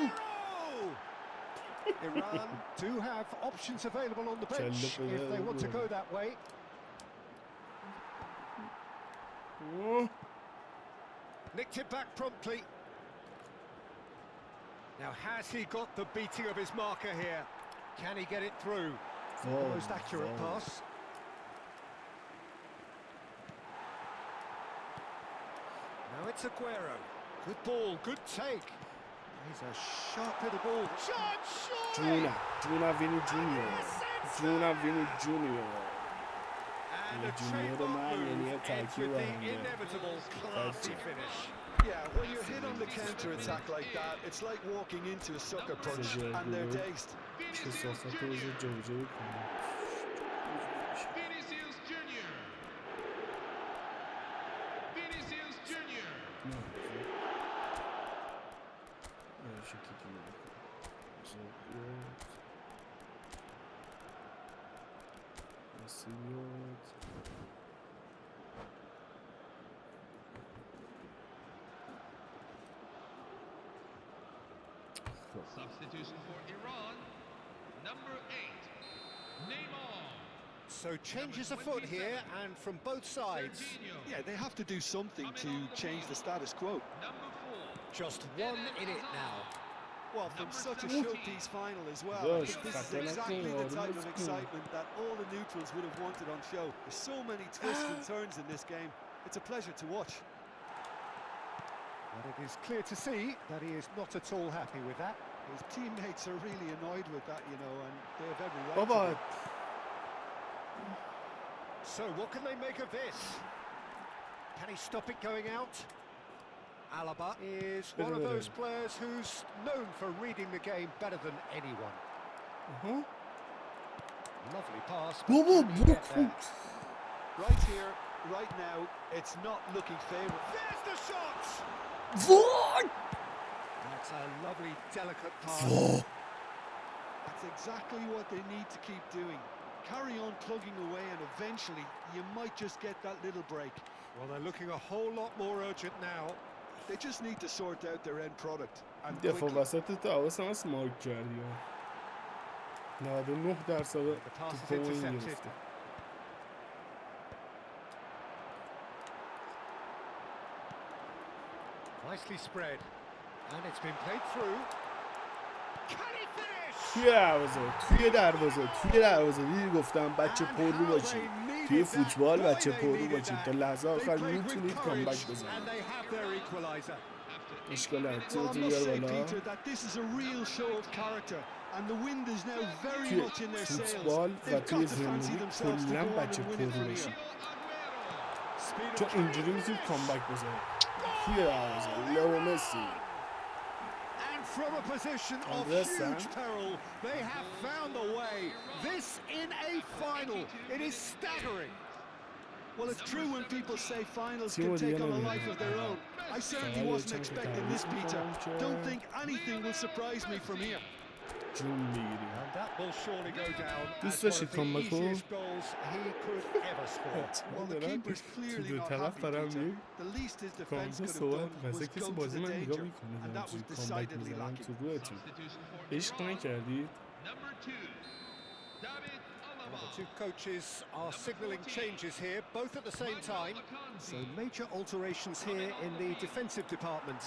Iran do have options available on the bench if they want to go that way. اوه. Nicked it back promptly. Now has he got the beating of his marker here? Can he get it through? Not the most accurate pass. Now it's Aguero. Good ball, good take. He's a sharp little ball. Shot, جونم جونم وینی جونیور جونم وینی جونیور. And a Junior trademark man, move and he ends attacked with you the and, inevitable classy finish. Yeah, when you're hit on the counter-attack like that, it's like walking into a sucker punch, and they're dazed. کثافت روز جوجه کنم. Vinicius Junior. Vinicius Junior. نه نه شکلی کنم. مسیمیات Substitution for Iran, number 8, Neymar. So changes afoot here, and from both sides. Serginho. Yeah, they have to do something to change the status quo. Number 4. Just one in it now. Well, from such a showpiece final as well, I Gosh, think this is Captain exactly the King, type of let's go. excitement that all the neutrals would have wanted on show. There's so many twists and turns in this game. It's a pleasure to watch. But it is clear to see that he is not at all happy with that. His teammates are really annoyed with that, you know, and they have every right بابا to be. So what can they make of this? Can he stop it going out? Alaba is one of those players who's known for reading the game better than anyone. Lovely pass. Right here, right now, it's not looking favourable. There's the shot! That's a lovely, delicate pass. That's exactly what they need to keep doing. Carry on plugging away and eventually you might just get that little break. Well, they're looking a whole lot more urgent now. They just need to sort out their end product. And دفاع وسط تو حواسم هست مارک کردی ها 99% تو این گرفته Nicely spread. And it's been played through. Can he finish? توی دروازه دیدی گفتم بچه پر رو باشید توی فوتبال بچه پر رو باشید تا لحظه آخر میتونید کامبک بزنید اشکال هست تو بیار بالا توی فوتبال و توی زندگی کلا بچه پر رو باشید چون اینجوری میتونید کامبک بزنید توی دروازه لو مسی From a position of huge peril, they have found a way. This in a final. It is staggering. Well, it's true when people say finals can take on a life of their own. I certainly wasn't expecting this, Peter. Don't think anything will surprise me from here. And that will surely go down دوست as one داشتید of the کامبک رو easiest goals he could ever score. Well, the keeper's clearly not happy, Peter. The least his defense could have done was go to the danger, and that was decidedly lacking. عشق نکردی؟ The two coaches are signalling changes here, both at the same time. So major alterations here in the defensive department.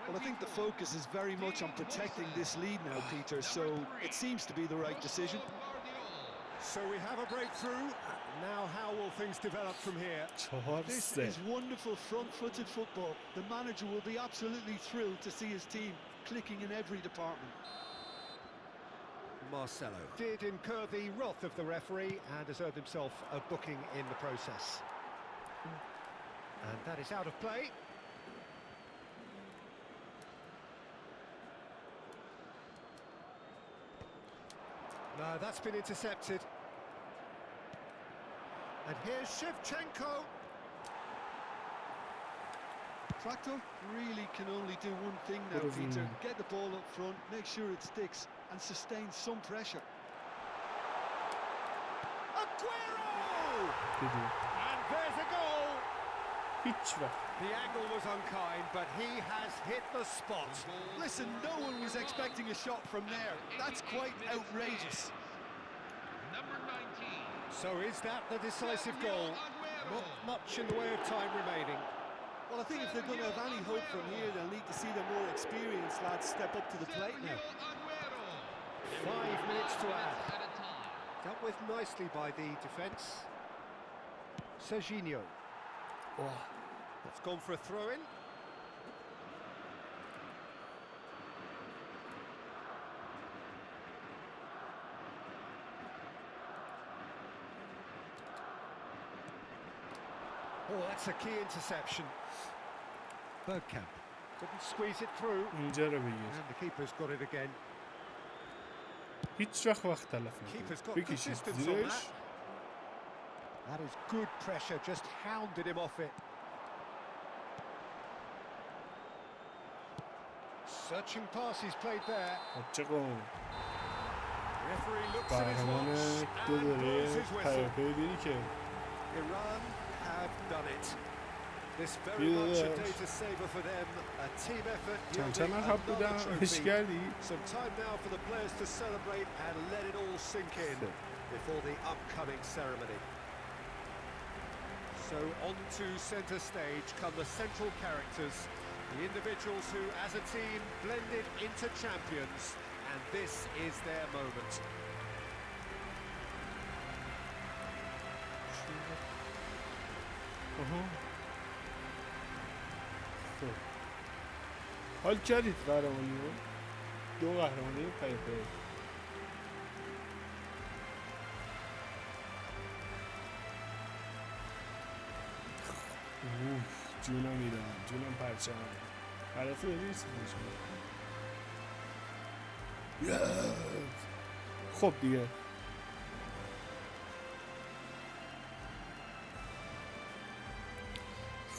Well, I think the focus is very much on protecting this lead now, Peter, so it seems to be the right decision. So we have a breakthrough. Now how will things develop from here? This is wonderful front-footed football. The manager will be absolutely thrilled to see his team clicking in every department. Marcelo did incur the wrath of the referee and has earned himself a booking in the process. And that is out of play. No, that's been intercepted. And here's Shevchenko. Tractor really can only do one thing now, Peter. Get the ball up front, make sure it sticks, and sustain some pressure. Aguero! And there's a goal! The angle was unkind, but he has hit the spot. Listen, no one was expecting a shot from there. That's quite outrageous. Number 19. So is that the decisive goal? Not much in the way of time remaining. Well, I think if they're going to have any hope from here, they'll need to see the more experienced lads step up to the plate now. 5 minutes to add. Dealt with nicely by the defence. Serginho. That's gone for a throw-in. Oh, that's a key interception. Bergkamp couldn't squeeze it through. اینجا رو بگیر And the keeper's got it again. هیچ وقت تلف Keeper's نکنید got بکشید distance on زیرش that. That is good pressure, just hounded him off it. Searching pass he's played there. بچه قوم Referee looks at his قهرمان watch دو and دوره blows his whistle. پیاپی دیدی که Iran have done it. This very much a day to savor for them. A team effort yielding another trophy. Some time now for the players to celebrate and let it all sink in before the upcoming ceremony. So on to centre stage come the central characters, the individuals who as a team blended into champions, and this is their moment. حال کردید قهرمانی رو دو قهرمانی پیاپی جونم ایران، جونم پرچم. هدف داری چیزی خب دیگه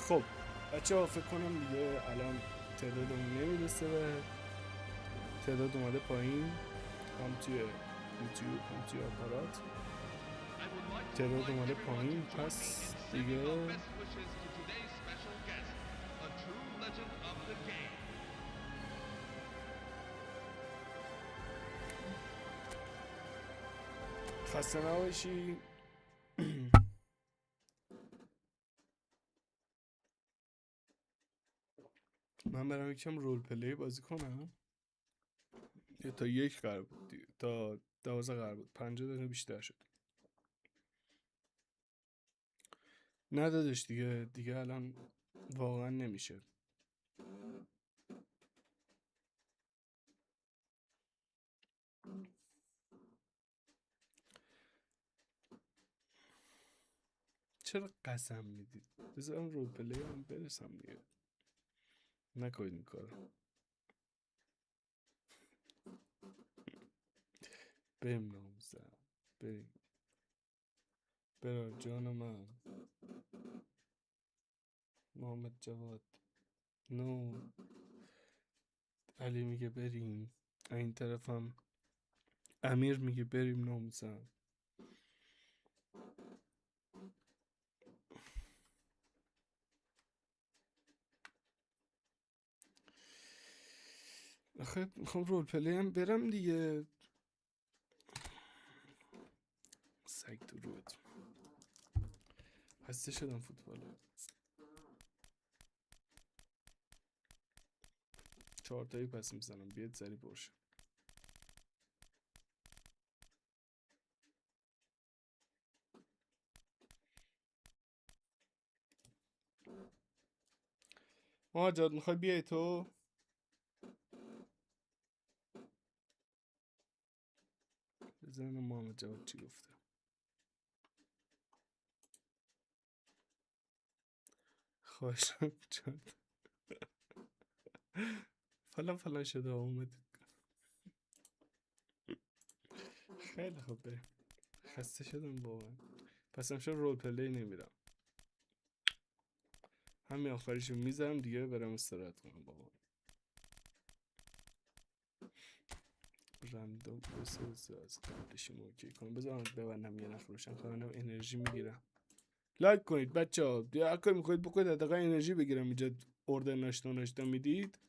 خب بچه ها فکر کنم دیگه الان تعدادمون نمیرسه به تعداد اومده پایین، هم توی یوتیوب هم توی آپارات تعداد اومده پایین، پس دیگه خسته نباشی. من برم یکم رول پلی بازی کنم. یا تا 1 قرار بود دیگه. تا 12 قرار بود، 50 دقیقه بیشتر شد. ندادش دیگه الان واقعا نمیشه. چرا قسم میدید؟ بذارم رول پلی هم برسم دیگه. نکنید این کارو. بریم ناموسم، بریم. برا جان من محمد جواد نو. علی میگه بریم، این طرفم امیر میگه بریم ناموسم. آخه میخوام رول پلی هم برم دیگه. سگ تو رود. خسته شدم فوتبال. 4 تایی پس میزنم، بیاد سری برشه. مهاجد میخوای بیای تو؟ بزنم محمد جواد چی گفته. خواهشم جاد فلان شده اومدید. خیلی خوب بریم. خسته شدم واقعا. پس امشب رول پلی نمیرم. همین آخریشو میذارم دیگه، برم استراحت کنم بابا. رندوم بسازه از قبلشیم اوکی کنم. بذارم ببندم یه نخ روشن کنم، انرژی میگیرم. لایک کنید بچه ها دیگه، هر کاری میخواید بکنید حداقل انرژی بگیرم. اینجا ارده ناشتا میدید،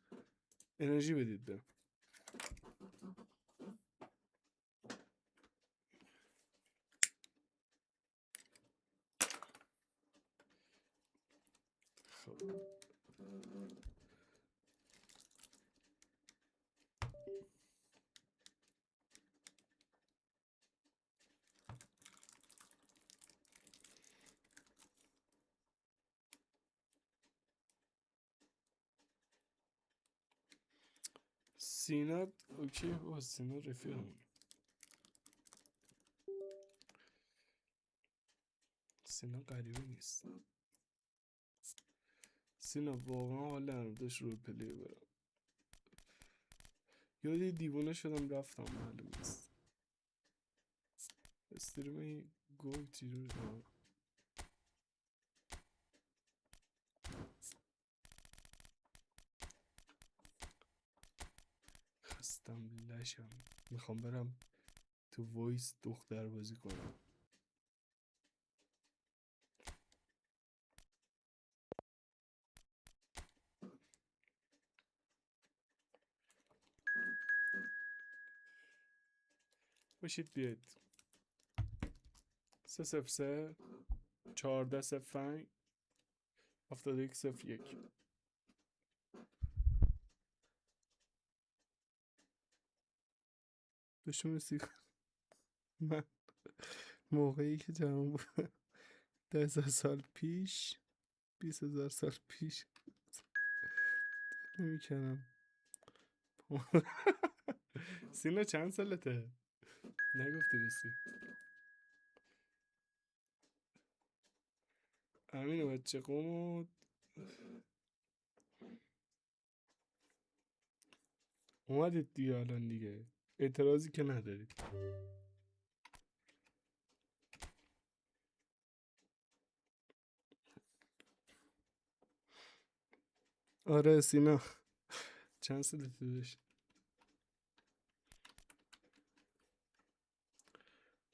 انرژی بدید به. خب سینا اوکی با سینا رفیقمون. سینا غریبه نیست. سینا واقعا حال نداشت رو پلی برم. یادی دیوونه شدم رفتم معلوم نیست. استریم گل تیرو خستم لشم. میخوام برم تو وایس دختر بازی کنم. باشید بیاید 303 1405 7101. داشته سیخ. من موقعی که جمع بود 10,000 سال پیش 20,000 سال پیش نمیکنم. سینا چند سالته؟ نگفتی رسی. امین بچه قومود اومدید دیگه الان دیگه، اعتراضی که ندارید. آره سینا چند سالت داشت؟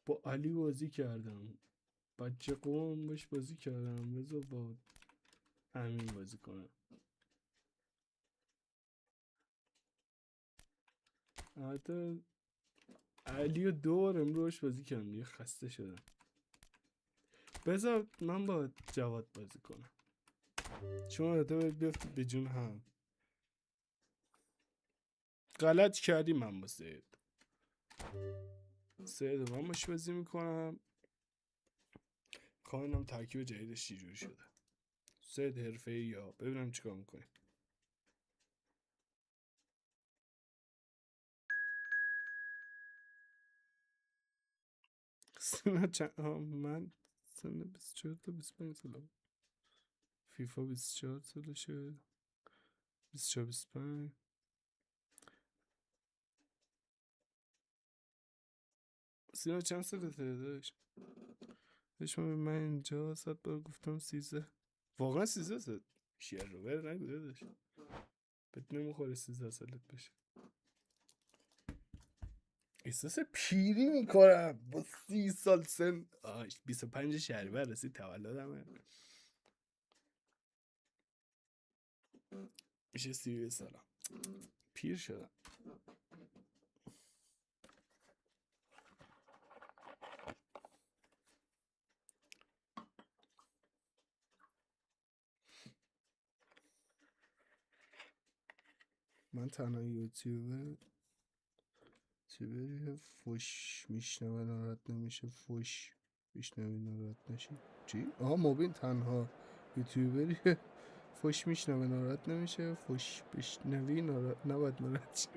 با علی بازی کردم، بچه قوم باش بازی کردم، بذار با همین بازی کنم. حتی علی رو 2 بار امروز بازی کردم دیگه خسته شدم. بذار من با جواد بازی کنم، چون حتی باید بیفتید به جون هم. غلط کردی من با سید من باش بازی میکنم. کامنم ترکیب جدیدش چجوری شده. سید حرفه‌ای یا ببینم چیکار میکنی. سینا من سن 24 تا 25 سالم. فیفا 24 سالشه، 24 25. سینا چند سالته داشت؟ من اینجا 100 بار گفتم 13. واقعا 13 سال شیر رو بر نگوده داشت بهت نمیخوره 13 سالت بشه. احساس پیری میکنم با 30 سال سن. 25 شهریور رسید تولدمه، میشه 31 سالم. پیر شدم. من تنها یوتیوبری فوش میشنوه ناراحت نمیشه، فوش میشنوی ناراحت نشی. چی؟ مبین تنها یوتیوبری فوش میشنوه ناراحت نمیشه، فوش بشنوی نباید ناراحت شی.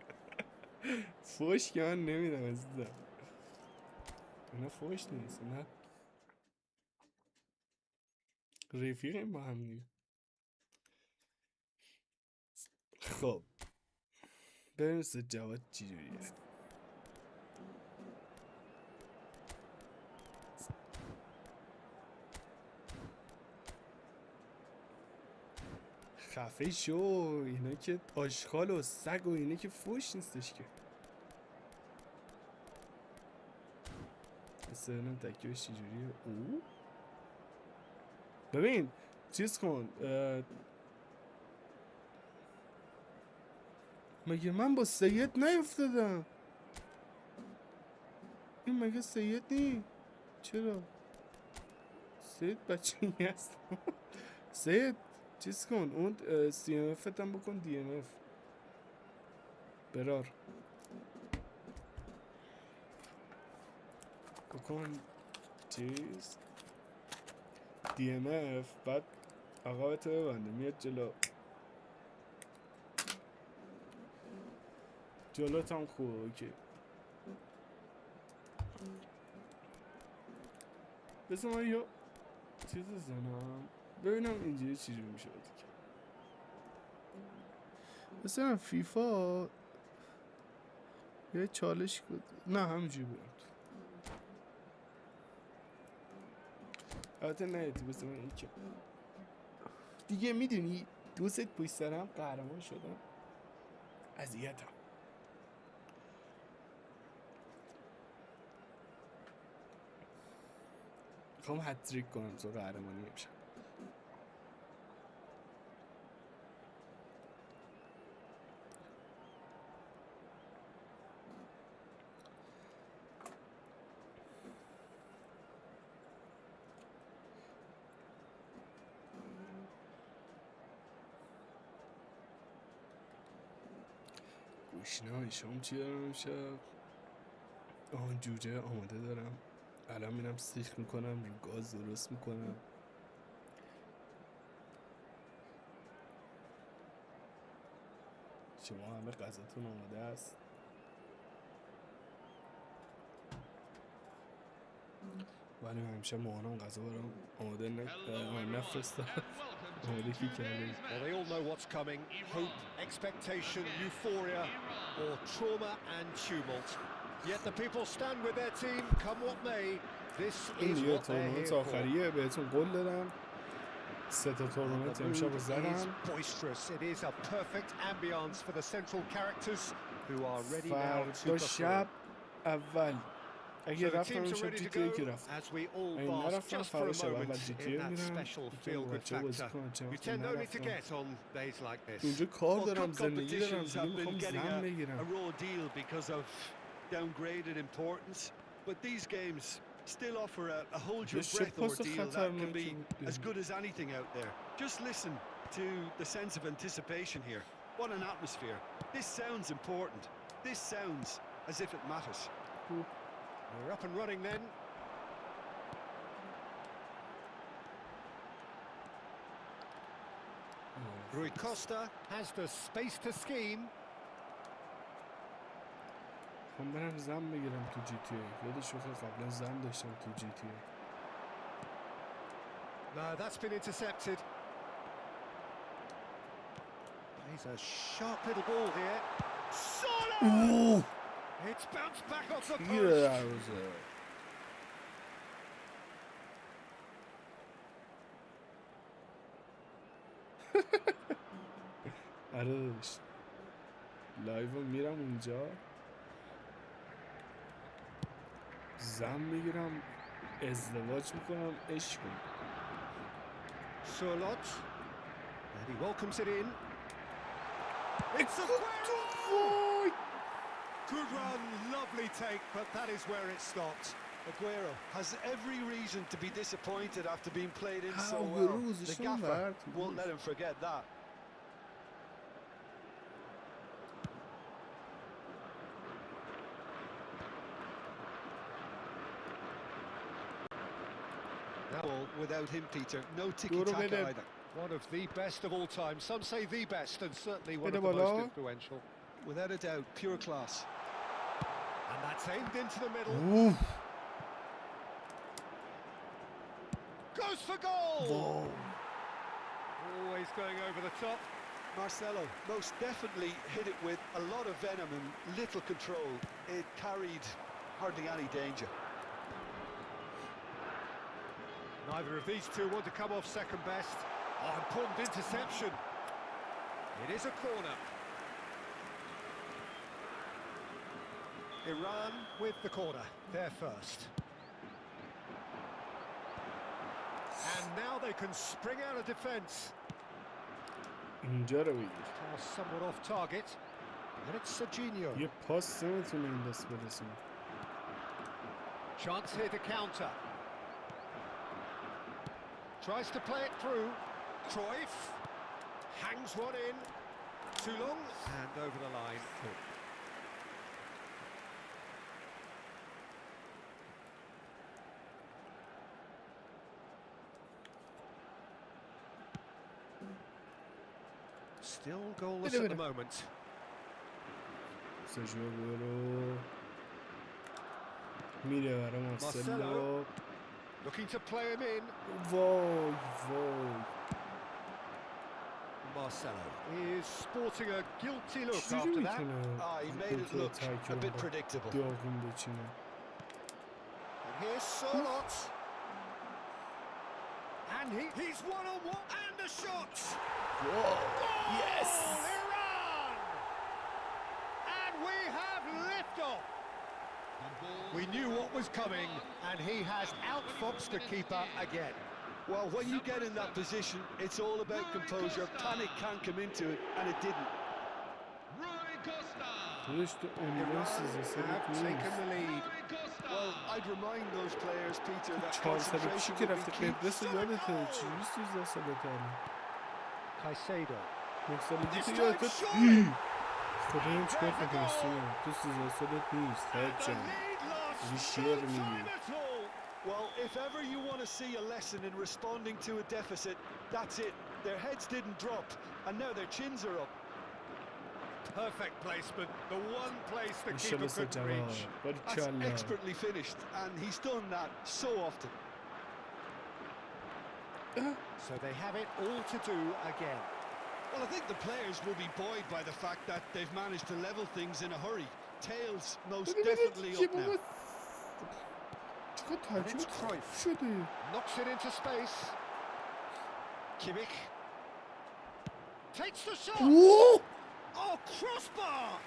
فوش که من نمیدم عزیزم، اینا فوش نیست، اینا رفیقیم با هم دیگه. خب بریم سه جواد چی جوریه. خفه شو، اینا که آشغال و سگ و اینا که فوش نیستش که. سرنم تکیبش چجوریه. او ببین چیز کن، مگه من با سید نیفتادم؟ این مگه سید نی؟ چرا؟ سید بچه هست. سید چیز کن، اون CMF هم بکن DMF برار بکن چیز DMF، بعد عقابتو ببنده میاد جلوت هم خوبه. اوکی بذار من یا چیز زنم ببینم اینجوری چیزی میشه دیگه. مثلا فیفا یه چالش بود، نه همینجوری بود البته نه تو بس من این که دیگه میدونی دوست پشت سرم قهرمان شدم، اذیتم. میخوام هتریک کنم تو قهرمانی امشب. گوشنای شام چی دارم امشب؟ جوجه آماده دارم، الان میرم سیخ میکنم، رو گاز درست میکنم. شما همه غذاتون آماده است؟ ولی همیشه مامانم غذا برام آماده نفرستاد. آره کی کرده Well, they all know what's coming. Hope, expectation, euphoria, or trauma and tumult. Yet the people stand with their team, come what may. This این is دیگه what they're تورنمنت here for. آخریه بهتون قول دادم 3 تا تورنمنت امشب رو is زدم boisterous. It is a perfect ambience for the central characters who are ready now to فردا شب اول اگه رفتم امشب جی تی ای که رفتم as we all این bask نرفتم just for فردا a شب اول moment جی تی in ای that میرم special میتونم feel با good بچه بازی factor کنم چه you وقت tend only to نرفتم get on days like this. اونجا کار Well, دارم cup زندگی دارم competitions دیگه have been میخوام getting زن a بگیرم raw deal because of downgraded importance, but these games still offer a hold your چه breath پاس ordeal that can خطرناکی be بود as good as anything out there. Just listen to the sense of anticipation here. What an atmosphere. This sounds important. This sounds as if it matters. We're up and running then. Rui Costa has the space to scheme. خب برم زن بگیرم تو جی تی ای یادش بخیر قبلا زن داشتم تو جی تی ای No, that's been intercepted. He's a sharp little ball here. Solo! It's bounced back off the تیر post. دروازه آره داداش لایو میرم اونجا زن میگیرم ازدواج میکنم عشق کنم Surlot. And he welcomes it in. It's a وای good run, lovely take, but that is where it stopped. Aguero has every reason to be disappointed after being played in so Aguero well. was The so gaffer bad. won't let him forget that. Well, without him, Peter, no tiki-taka either. One of the best of all time. Some say the best, and certainly one Bede of the most bala. influential. Without a doubt, pure class. And that's aimed into the middle. اوف Goes for goal! واو Always going over the top. Marcelo most definitely hit it with a lot of venom and little control. It carried hardly any danger. Neither of these two want to come off second best. Oh, important interception. It is a corner. Iran with the corner, they're first. And now they can spring out of defence. اینجا رو بگیر Pass somewhat off target. And it's Serginho. یه پاس نمیتونه این دست برسونه Chance here to counter. Tries to play it through. Cruyff hangs one in. Too long and over the line. Still goalless at the moment. سرژیو برو میره برای مارسلو Marcelo. Looking to play him in. وای وای Marcelo is sporting a guilty look چجوری after that. میتونه Ah, he made it look a bit predictable. داغون بچینه And here's Surlot. And he's one on one. And a shot. Yes! Iran! And we have liftoff. We knew what was coming, and he has outfoxed the keeper again. Well, when you get in that position, it's all about composure. Panic can't come into it, and it didn't. Rui Costa. داداش تو امیدوار سیزده Have taken نیست the lead. Rui Costa. Well, I'd remind those players, Peter, that 400 concentration که will be رفته key. قبرس یادته چجوری 13 سالته الان Caicedo. 9 سالگی This تو time یادته surely. خدایم چکار کنستیم تو 13 سالت نیست The حاج جان lead lost. یه No شعر میگی time at all. Well, if ever you want to see a lesson in responding to a deficit, that's it. Their heads didn't drop, and now their chins are up. Perfect placement. The one place the keeper انشالله couldn't جواب reach. That's باریکلا expertly finished, and he's done that so often. So they have it all to do again. Well, I think the players will be buoyed by the fact that they've managed to level things in a hurry. Tails most definitely up now. چقدر تعجب شده. Knocks it into space. Kimmich takes the shot. Oh, crossbar!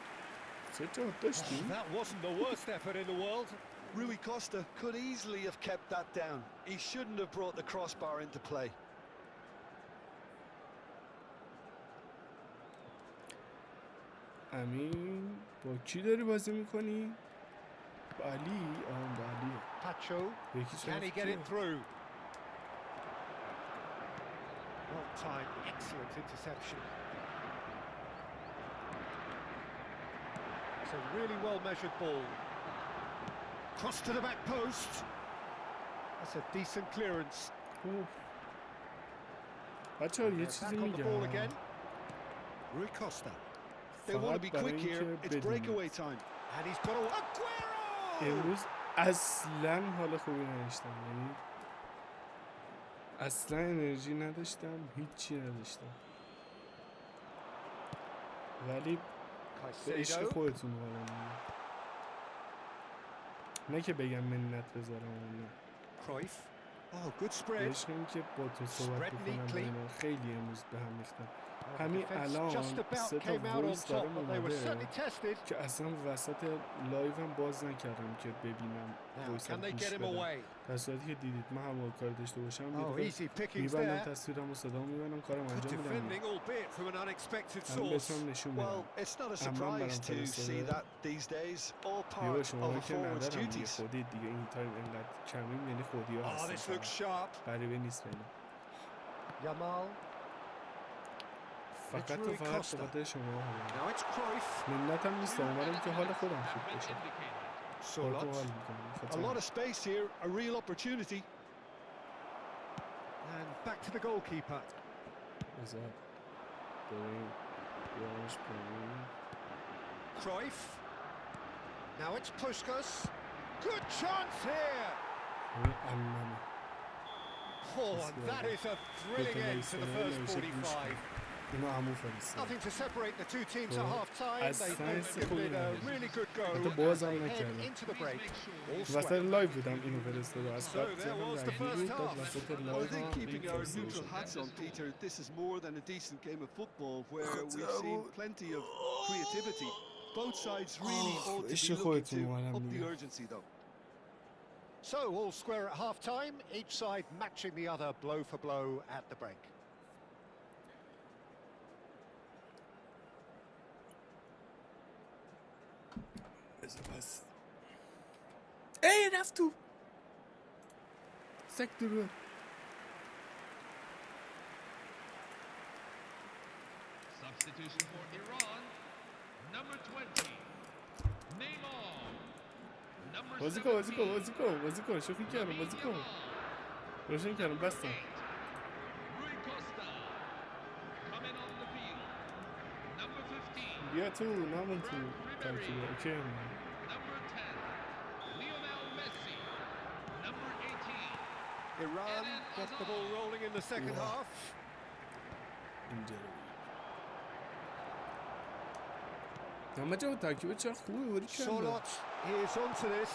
چه جهت داشتیم؟ That wasn't the worst effort in the world. Rui Costa could easily have kept that down. He shouldn't have brought the crossbar into play. امین با کی داری بازی میکنی؟ با علی؟ با علیه. Pacho, can he get it through? Well timed, excellent interception. It's a really well measured ball. Cross to the back post. That's a decent clearance. بچه ها یه چیزی میگم. Rui Costa. They want to be quick here. It's breakaway time. And he's got a Aguero! امروز اصلا حال خوبی نداشتم، یعنی اصلا انرژی نداشتم، هیچی نداشتم، ولی به عشق خودتون اومدم، نه که بگم منت بذارم، نه به عشق این که با تو صحبت بکنم با اینا. خیلی امروز به هم ریختم. همین الان 3 تا وایس داره اومده که اصلا وسط لایوم باز نکردم که ببینم وایسم گوش بدم، در صورتی که دیدید من هم کار داشته باشم میبندم تصویرم و صدا میبندم کارم انجام میدم، همین بهتون نشون میدم. اما برام فرستاده بیبا شما که ندارم دیگه، خودید دیگه این تایم اینقدر کمیم، یعنی خودی ها هستیم، غریبه نیست فعلا. فقط و فقط به خاطر شما منت هم نیست، اومدم که حال خودم خوب بشه. A lot of space here, a real opportunity. And back to the goalkeeper. Cruyff. Now it's Puskas. Good chance here. Oh, and that is a thrilling end to the first 45. Nothing to separate the two teams at half-time. They've both given it a really good go as they head into the break. وسط لایو بودم اینو فرستاده از خط Well, I think keeping our neutral hats on, Peter, this is more than a decent game of football where we've seen plenty of creativity. Both sides really ought to be looking to up the urgency, though. So, all square at half-time, each side matching the other blow for blow at the break. بس ای رفت تو سکتر رو Substitution for Iran, number 20, Neymar. Number 17, بازی کن شوخی کردم، بازی کن روشن کردم، بستم. Rui Costa coming on the field. Number 15, بیا تو نامن تو ترکیب اوکی. number 10, Lionel Messi. Number 18, Iran get the ball rolling in the second half. اما جا ترکیب چه خوبه ولی کردم. Charlotte is onto this.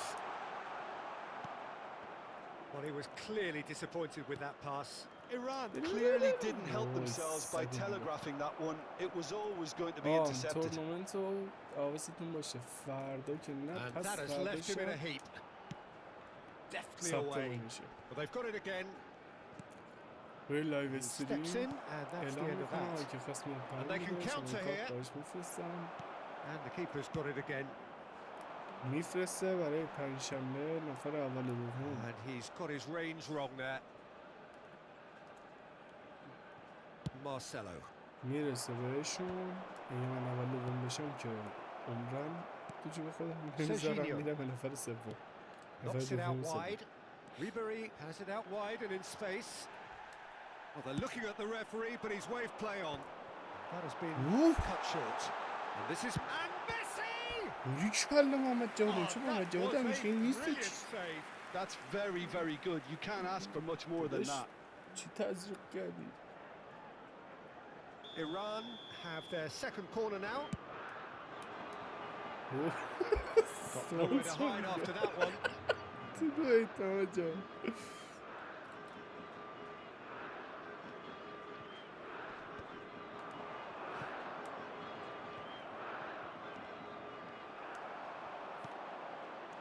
Well, he was clearly disappointed with that pass. Iran clearly didn't help themselves by telegraphing that one. It was always going to be intercepted. تورنمنت رو حواستون باشه فردا که نه And پس that has فردا left him in a heap. Deftly away. But they've got it again. روی لایو استریم Steps in, and that's the اعلام end of میکنم that. که خواست میاد And they can counter here. پایش میفرستم And the keeper's got it again. میفرسته برای پنجشنبه نفر اول دوم. And he's got his reins wrong there. Marcelo. میرسه بهشون اگه من اول دوم بشم که عمرن تو جیب خودم میذارم میرم به نفر سوم. Knocks it out wide. Ribery has it out wide and in space. Well, they're looking at the referee, but he's waved play on. That has been cut short. And this is Messi! یک کله محمد جواد چه محمد جواد همیشه این نیست. That's very, very good. You can't ask for much more than that. چی تزریق کردی؟ Iran have their second corner now. Got nowhere to hide after that one. تو دویت جان.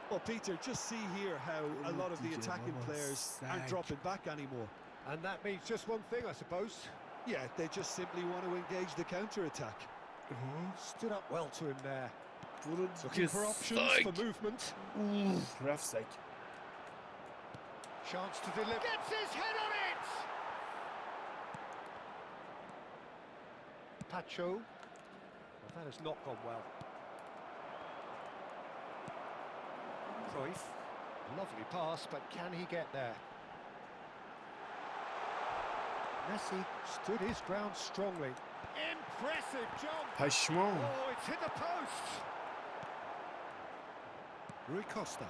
Well, Peter, just see here how a lot of the attacking players aren't dropping back anymore. And that means just one thing, I suppose. Yeah, they just simply want to engage the counter-attack. Stood up well to him there. برو Looking for options for movement. رفت سگ. Chance to deliver. Gets his head on it! Pacho. Well, that has not gone well. Cruyff. Lovely pass, but can he get there? Messi stood his ground strongly. Impressive jump! پشمان. Oh, it's hit the post! Rui Costa.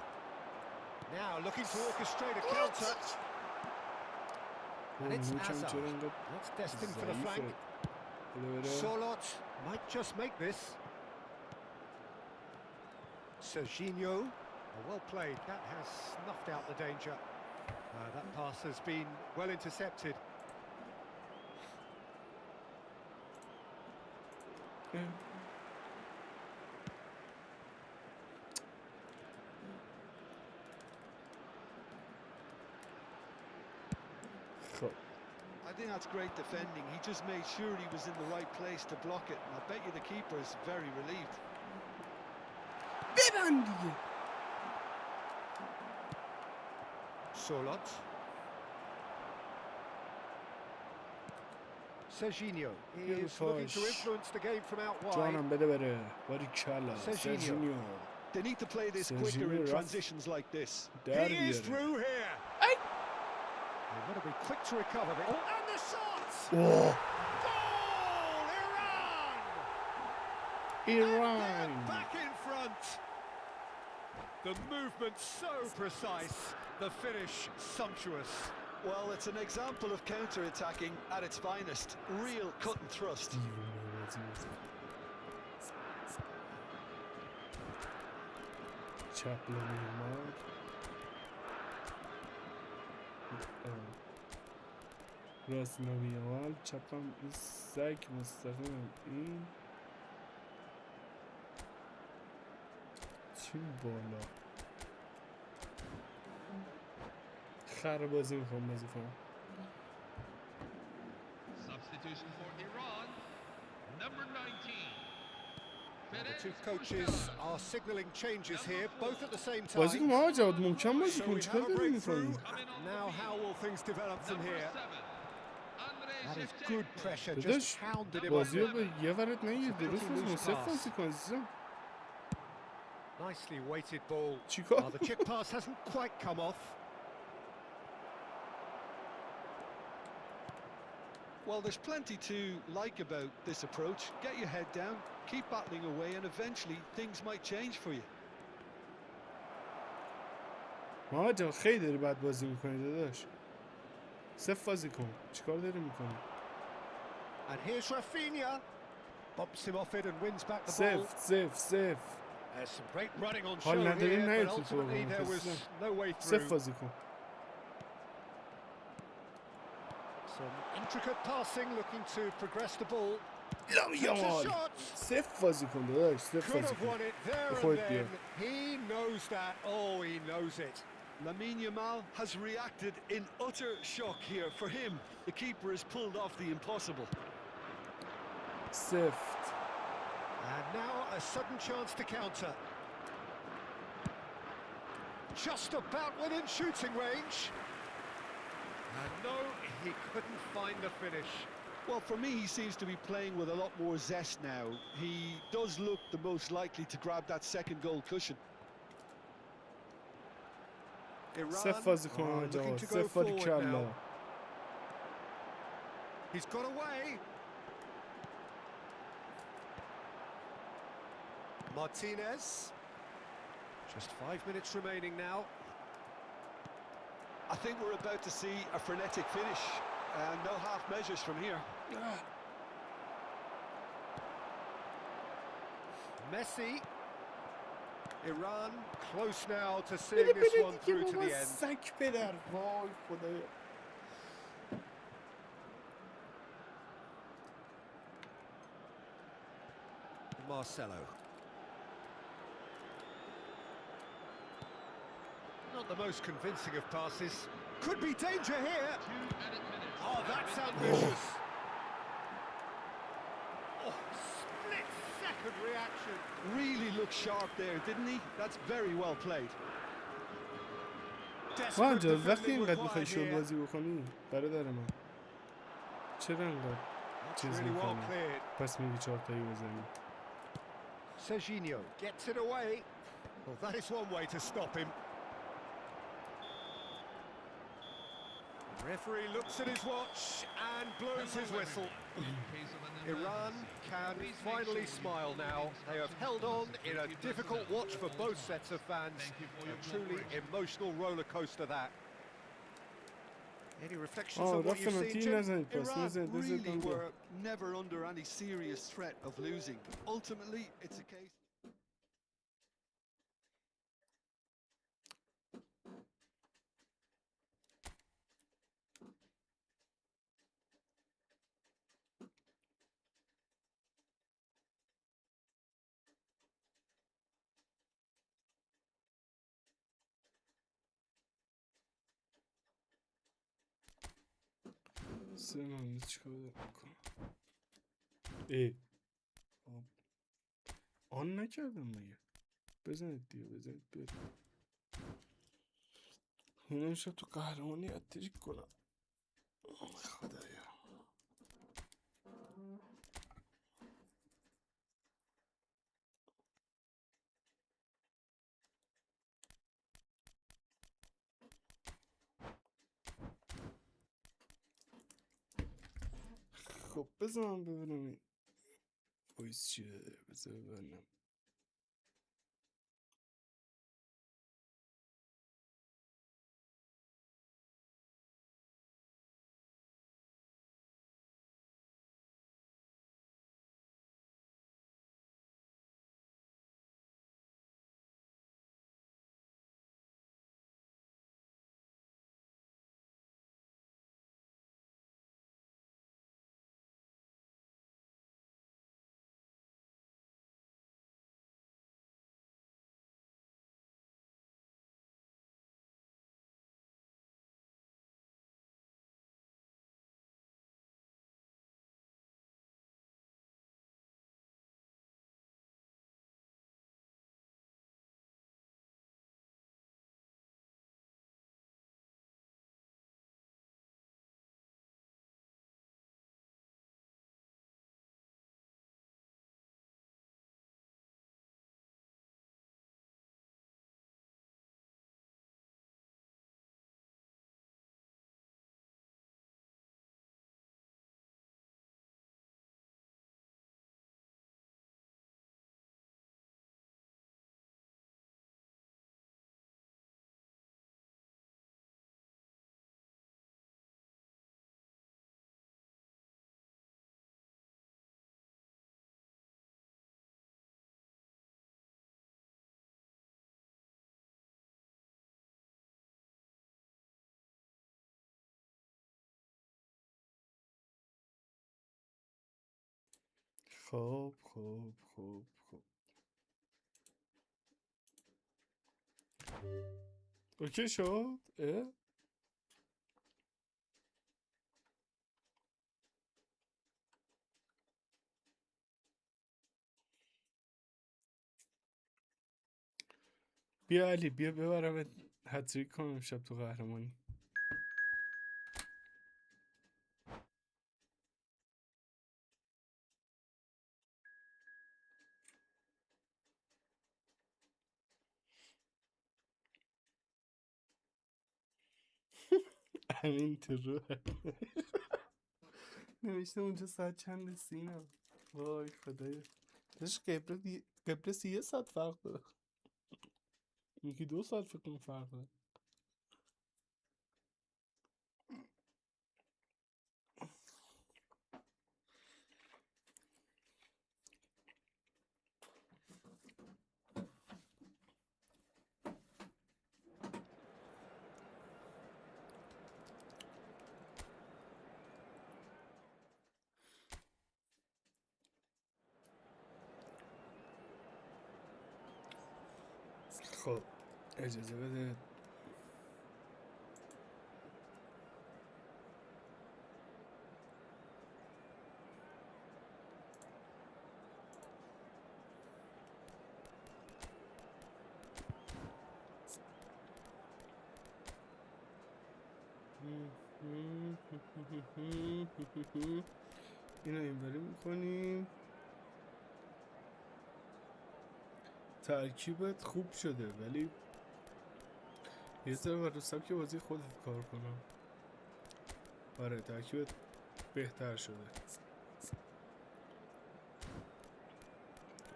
Now looking to orchestrate a counter. And it's Hazard. That's destined for the flank. Solot might just make this. Serginho. Well played. That has snuffed out the danger. That pass has been well intercepted. I think that's great defending. He just made sure he was in the right place to block it. And I bet you the keeper is very relieved. ببند دیگه. Solot. Serginho. He is looking to influence the game from out wide. جانم بده بره. باریکلا. سرژینیو. They need to play this quicker in transitions like this. He is through here. They've got to be quick to recover it. And the shot! Goal! Iran! Iran. Back in front. The movement so precise. The finish sumptuous. Well, it's an example of counter-attacking at its finest. Real cut and thrust. راست نوی اول چپم این سگ مستقیم این چی بالا خر بازی میخوام بازی کنم. Substitution for Iran, number 19. The two coaches are signalling changes here, both at the same بازی time. کنم آقا جواد ممکن بازی So کنم we چیکار have a داری breakthrough. میکنی؟ Now how will things develop from Number here? 7, That is good pressure, just داداش pounded him بازی رو off. به یه ورد نگیر درست Pretty loose مصف pass. بازی کن عزیزم. Nicely weighted ball. چیکار؟ The chip pass hasn't quite come off. Well, there's plenty to like about this approach. Get your head down, keep battling away, and eventually things might change for you. آقا جواد خیلی داری بد بازی میکنی داداش. صف بازی کن. چیکار داری میکنی؟ And here's Rafinha. Bumps him off it and wins back the ball. سفت سفت سفت. There's some great running on show حال نداری here, نه but تو ultimately there was no way صف through. بازی کن. Some intricate passing, looking to progress the ball. یامال صف بازی کن داداش صف Could بازی have کن. won it there خودت and بیا. then. He knows that. Oh, he knows it. Lamine Yamal has reacted in utter shock here. For him, the keeper has pulled off the impossible. سفت. And now a sudden chance to counter. Just about within shooting range. And no, he couldn't find the finish. Well, for me, he seems to be playing with a lot more zest now. He does look the most likely to grab that second goal cushion. صف بازی کن آقا جواد صف باریکلا. He's got away. Martinez. Just 5 minutes remaining now. I think we're about to see a frenetic finish. And no half measures from here. Messi. Iran close now to seeing this one through to the end. سک پدر وای خدایا. Marcelo. Not the most convincing of passes. Could be danger here. 2 added minutes. Oh, that's ambitious. Oh, split-second reaction. Really looked sharp there, didn't he? That's very well played. وانجا وقتی اینقدر میخوای شل بازی بکنی برادر من چرا اینقدر چیز میکنی پس میگی 4 تایی بزنی. Serginho gets it away. Well, that is one way to stop him. Referee looks at his watch and blows his whistle. Iran can finally smile now. They have held on in a difficult watch for both sets of fans. A truly emotional roller coaster that. Any reflections on what you've seen, Jim? Iran really were never under any serious threat of losing. Ultimately, it's a case... سلام چیکار میکنم ای آن نکردم مگه بزنید دیگه بزنید بیاد این امشب تو قهرمانی اتریک کنم خدایا خب بذارم ببینم این وایس چیه بذار ببینم خب اوکی شد بیا علی بیا ببرم هتریک کنم امشب تو قهرمانی همین تو رو نوشته اونجا ساعت چند سینا وای خدایا داشت قبرس 1 ساعت فرق داره یکی 2 ساعت فکر کنم فرق داره خب اجازه بده اینو اینوری میکنیم. ترکیبت خوب شده ولی یه ذره بر رو سبک بازی خودت کار کنم. آره ترکیبت بهتر شده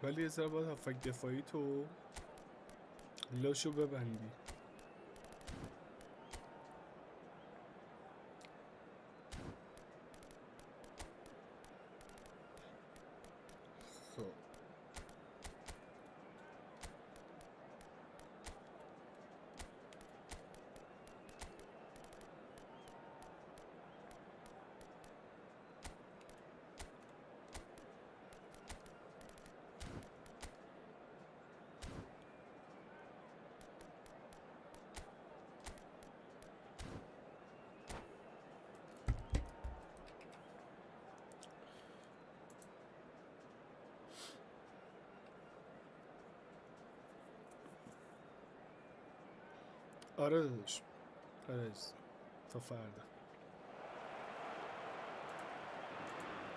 ولی یه ذره باید هفک دفاعی تو لاشو ببندی. خب آره داداش آره تا فردا.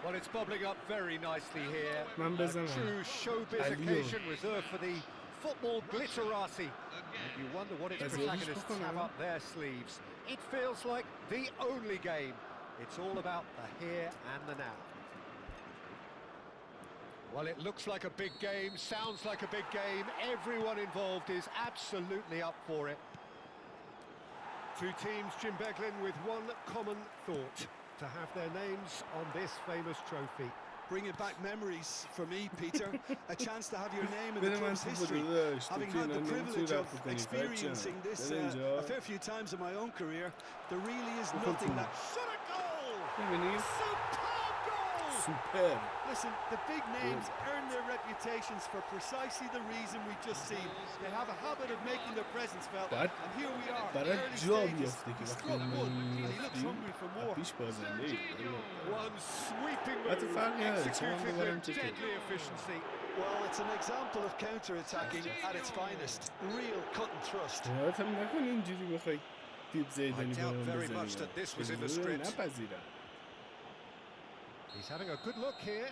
Well, it's bubbling up very nicely here. من A بزنم true showbiz علیو. occasion reserved for the football glitterati. And you wonder what its protagonists have up their sleeves. It feels like the only game. It's all about the here and the now. Well, it looks like a big game, sounds like a big game. Everyone involved is absolutely up for it. Two teams, Jim Beglin, with one common thought: to have their names on this famous trophy. Bringing back memories for me, Peter. A chance to have your name in the بده من club's تو history. داداش Having تو had the که privilege نمیتونی of رفت بکنی experiencing this بده اینجا a fair few times in my own career, there really is بکن nothing تو. that... Shot a goal! ببینی Superb goal! سوپر. Listen, the big names earn their reputations for precisely the reason we've just seen. They have a habit of making their presence felt, بعد and here we are, برای early جا stages. بیافته که He وقتی struck one, ما and he looks hungry for more. پیش بازنده ای One sweeping حتی move, فرقی نداره چون من executed ببرم with چه تو. deadly efficiency. Well, it's an example of counter-attacking at its finest. Real cut and thrust. حالت هم نکن اینجوری بخوای دیپ زیدنی I doubt به من very much بزنی that this was in the اجازه بده script. نپذیرم. He's having a good look here.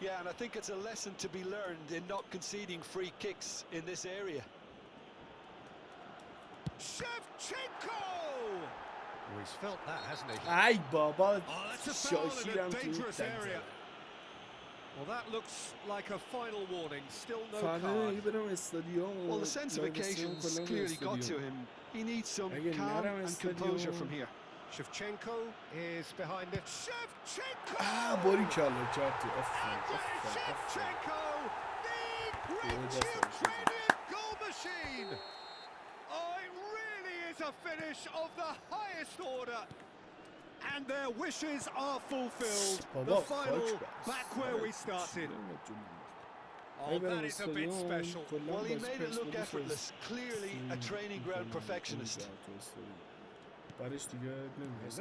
Yeah, and I think it's a lesson to be learned in not conceding free kicks in this area. Shevchenko! Oh, he's felt that, hasn't he? ای بابا Oh, that's a foul in a شاشیدم تو این dangerous area. تک Well, that looks like a final warning. Still no فردا card. نگه برم استادیوم Well, the sense of occasion's clearly got to him. He needs some Again, calm نرم and composure استادیوم. from here. Shevchenko is behind it. Shevchenko! باری کلا کرد تو Andrei Shevchenko, the great Ukrainian goal machine! Oh, it really is a finish of the highest order. And their wishes are fulfilled. The final back where we started. Oh, that is a bit special. Well, he made it look effortless. Clearly a training ground perfectionist. We're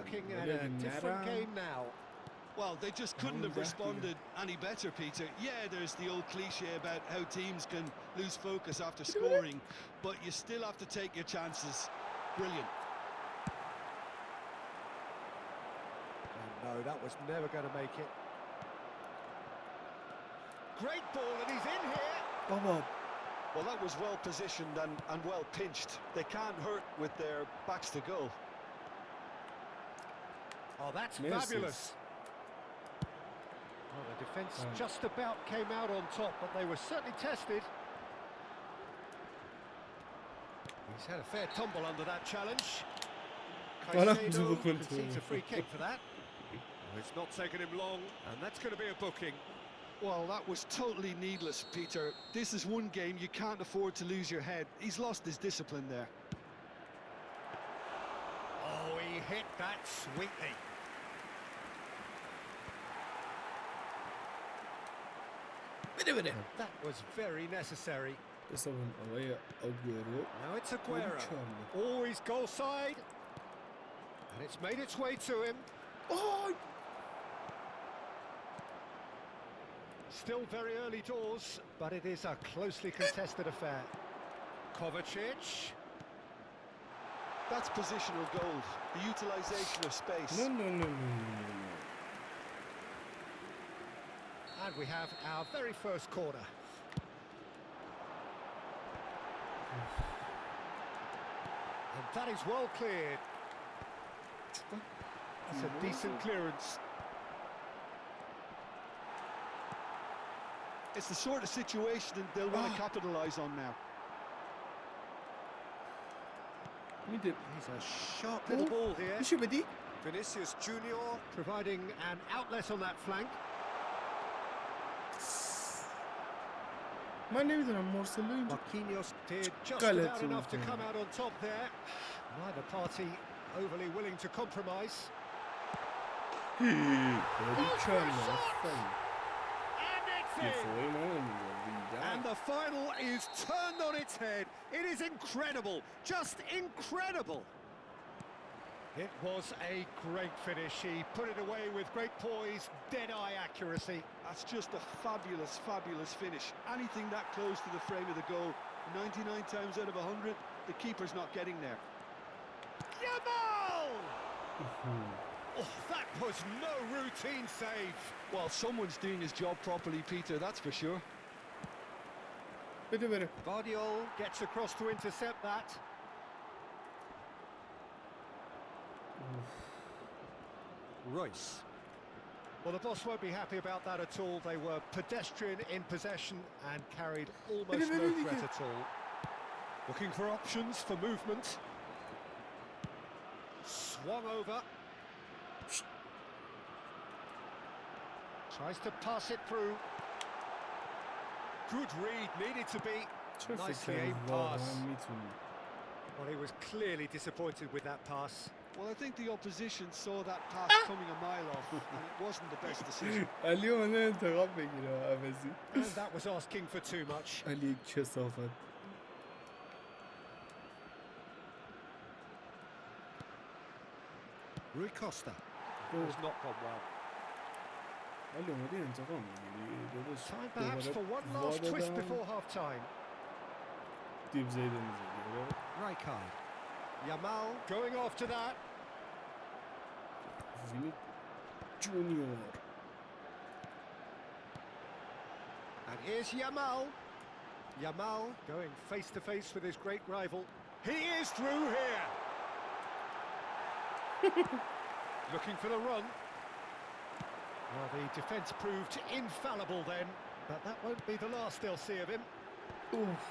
looking at a different game now. Well, they just couldn't have responded any better, Peter. Yeah, there's the old cliche about how teams can lose focus after scoring, but you still have to take your chances. Brilliant. No, that was never going to make it. Great ball, and he's in here. بابا Well, that was well positioned and well pinched. They can't hurt with their backs to goal. Oh, that's Misses. fabulous. Well, the defence just about came out on top, but they were certainly tested. He's had a fair tumble under that challenge. Caicedo concedes a free kick for that. Well, it's not taken him long, and that's going to be a booking. Well, that was totally needless, Peter. This is one game you can't afford to lose your head. He's lost his discipline there. Oh, he hit that sweetly. بده That was very necessary. بسابون آقای آگورو. Now it's Aguero. Oh, he's goal side. And it's made its way to him. آی Still very early doors, but it is a closely contested affair. Kovacic. That's positional gold, the utilisation of space. نه. And we have our very first corner. And that is well cleared. It's a decent clearance. It's the sort of situation they'll want to capitalise on now. میده He's a sharp little ball here. میشه بدی؟ Vinicius Junior providing an outlet on that flank. من نمیدونم مارسلو اینجا Marquinhos did just غلطی about enough to می‌کنه. come out on top there. Neither party overly willing to compromise. داری کلا And it's in. دفاعی ما نمیدونم And the final is turned on its head. It is incredible, just incredible. It was a great finish. He put it away with great poise, dead-eye accuracy. That's just a fabulous, fabulous finish. Anything that close to the frame of the goal, 99 times out of 100, the keeper's not getting there. Yamal! Oh, that was no routine save. Well, someone's doing his job properly, Peter, that's for sure. بده بره Guardiol gets across to intercept that. Royce. Well, the boss won't be happy about that at all. They were pedestrian in possession and carried almost no threat at all. Looking for options for movement. Swung over. Tries to pass it through. Good read, needed to be. چرا فکر Nicely کنی aimed واقعا pass. میتونی Well, he was clearly disappointed with that pass. Well, I think the opposition saw that pass coming a mile off, and it wasn't the best decision. علی اومده انتقام بگیره عوضی And that was asking for too much. علی کثافت Rui Costa has not gone well. علی اومده انتقام بگیری داداش Time perhaps for one دوباره last twist وادادم. before half time. دیب زیده میزدی Rijkaard. Yamal going after that. وینی جونیور And here's Yamal. Yamal going face to face with his great rival. He is through here. Looking for the run. Well, the defence proved infallible then, but that won't be the last they'll see of him. اوف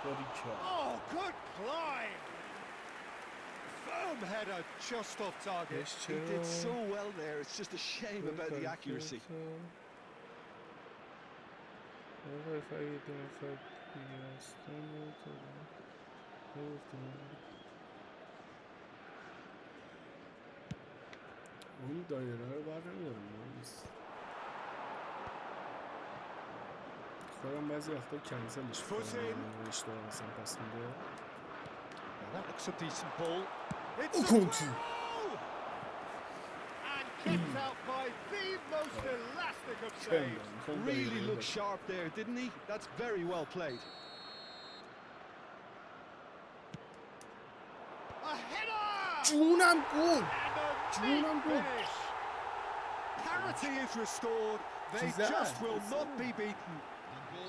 داری کرد Oh, good climb! Firm header just off target. He did so well there, it's just a shame about the accuracy. اون دایره رو بر نمیدارم نیست خودم بعضی وقتا کنسلش میکنم اشتباه مثلا پس میده Well, that looks a decent ball. It's او a کنتو goal! And kicked out by the most elastic of saves. Really looked sharp there, didn't he? That's very well played. A header! جونم گل And a neat finish. Parity is restored. They She's there. just will not be beaten.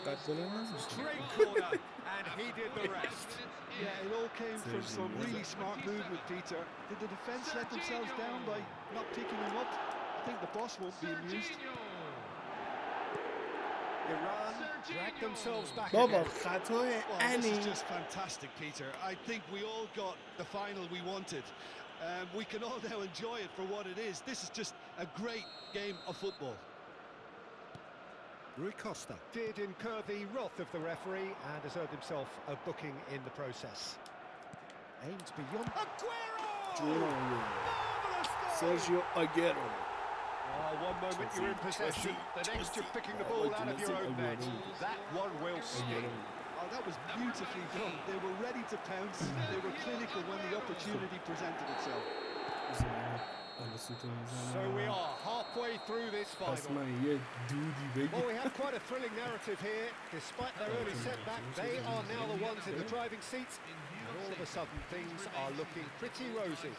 بعد گل نزدش Great corner, and he did the rest. Yeah, it all came from some really smart movement, Peter. Did the defence let themselves down by not picking him up? I think the boss won't be amused. Iran dragged themselves back بابا again. خطای Well, this انی is just fantastic, Peter. I think we all got the final we wanted. We can all now enjoy it for what it is. This is just a great game of football. Rui Costa did incur the wrath of the referee and has earned himself a booking in the process. Aims beyond. Aguero! Marvellous goal! سرژیو آگرو Oh, one moment you're in possession, the next you're picking the ball out of your own net. That one will sting. Oh, that was beautifully done. They were ready to pounce. They were clinical when the opportunity presented itself. So we are halfway through this final. Well, we have quite a thrilling narrative here. Despite their early setback, they are now the ones in the driving seat, and all of a sudden things are looking pretty rosy.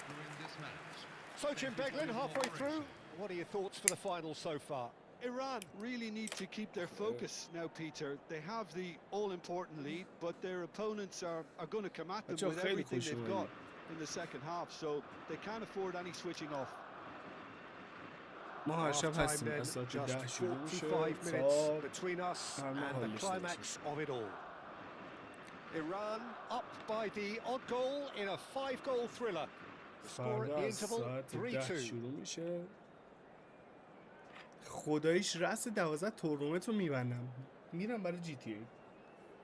So, Jim Beglin, halfway through, what are your thoughts for the final so far? Iran really need to keep their focus now, Peter. They have the all-important lead, but their opponents are going to come at them with everything they've got in the second half, so they can't afford any switching off. ما هر شب هستیم از ساعت 10 شروع میشه تا between us and the climax of it all. Iran up by the odd goal in a 5-goal thriller. The score at the interval 3-2. شروع میشه. خداییش رأس 12 تورنمنت رو میبندم. میرم برای جی تی ای.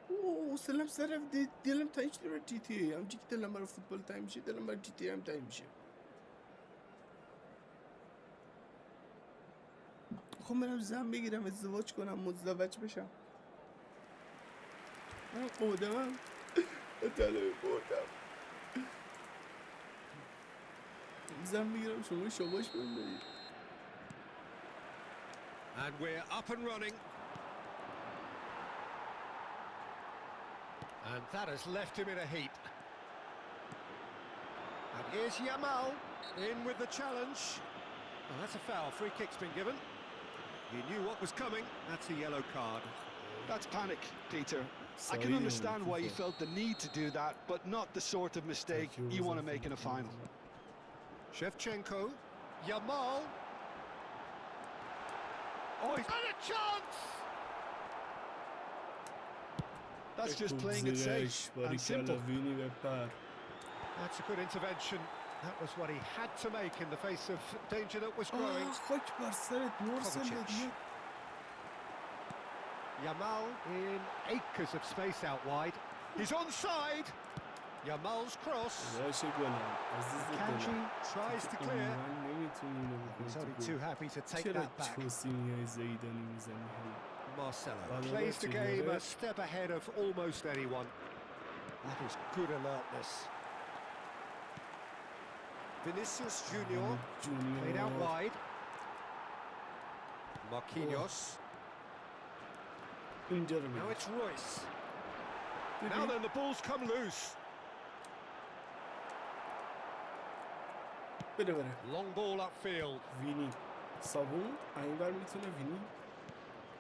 اوه سلام سر دلم تایید شده برای جی تی ای. همونجوری که دلم برای فوتبال تایید میشه دلم برای جی تی ای هم تایید میشه. خب برم زن بگیرم ازدواج کنم مزدوج بشم. من آدمم طلبه بردم زن بگیرم شما شباش بندارید. And we're up and running. And that has left him in a heap. And here's Yamal in with the challenge. Oh, that's a foul. Free kick's been given. He knew what was coming. That's a yellow card. That's panic, Peter. I can understand why he felt the need to do that, but not the sort of mistake you want to make in a final. Shevchenko, Yamal. Oh, he's got a chance! That's just playing it safe and simple. That's a good intervention. That was what he had to make in the face of danger that was growing. Kovacic. Yamal in acres of space out wide. He's onside. Yamal's cross. Kanji tries to clear. He's only too happy to take that back. Marcelo plays the game a step ahead of almost anyone. That is good alertness. Vinicius Junior played out wide. Marquinhos. Now it's Royce. Now then, the ball's come loose. Long ball upfield. Vini. Savun. Aynılar mitine Vini.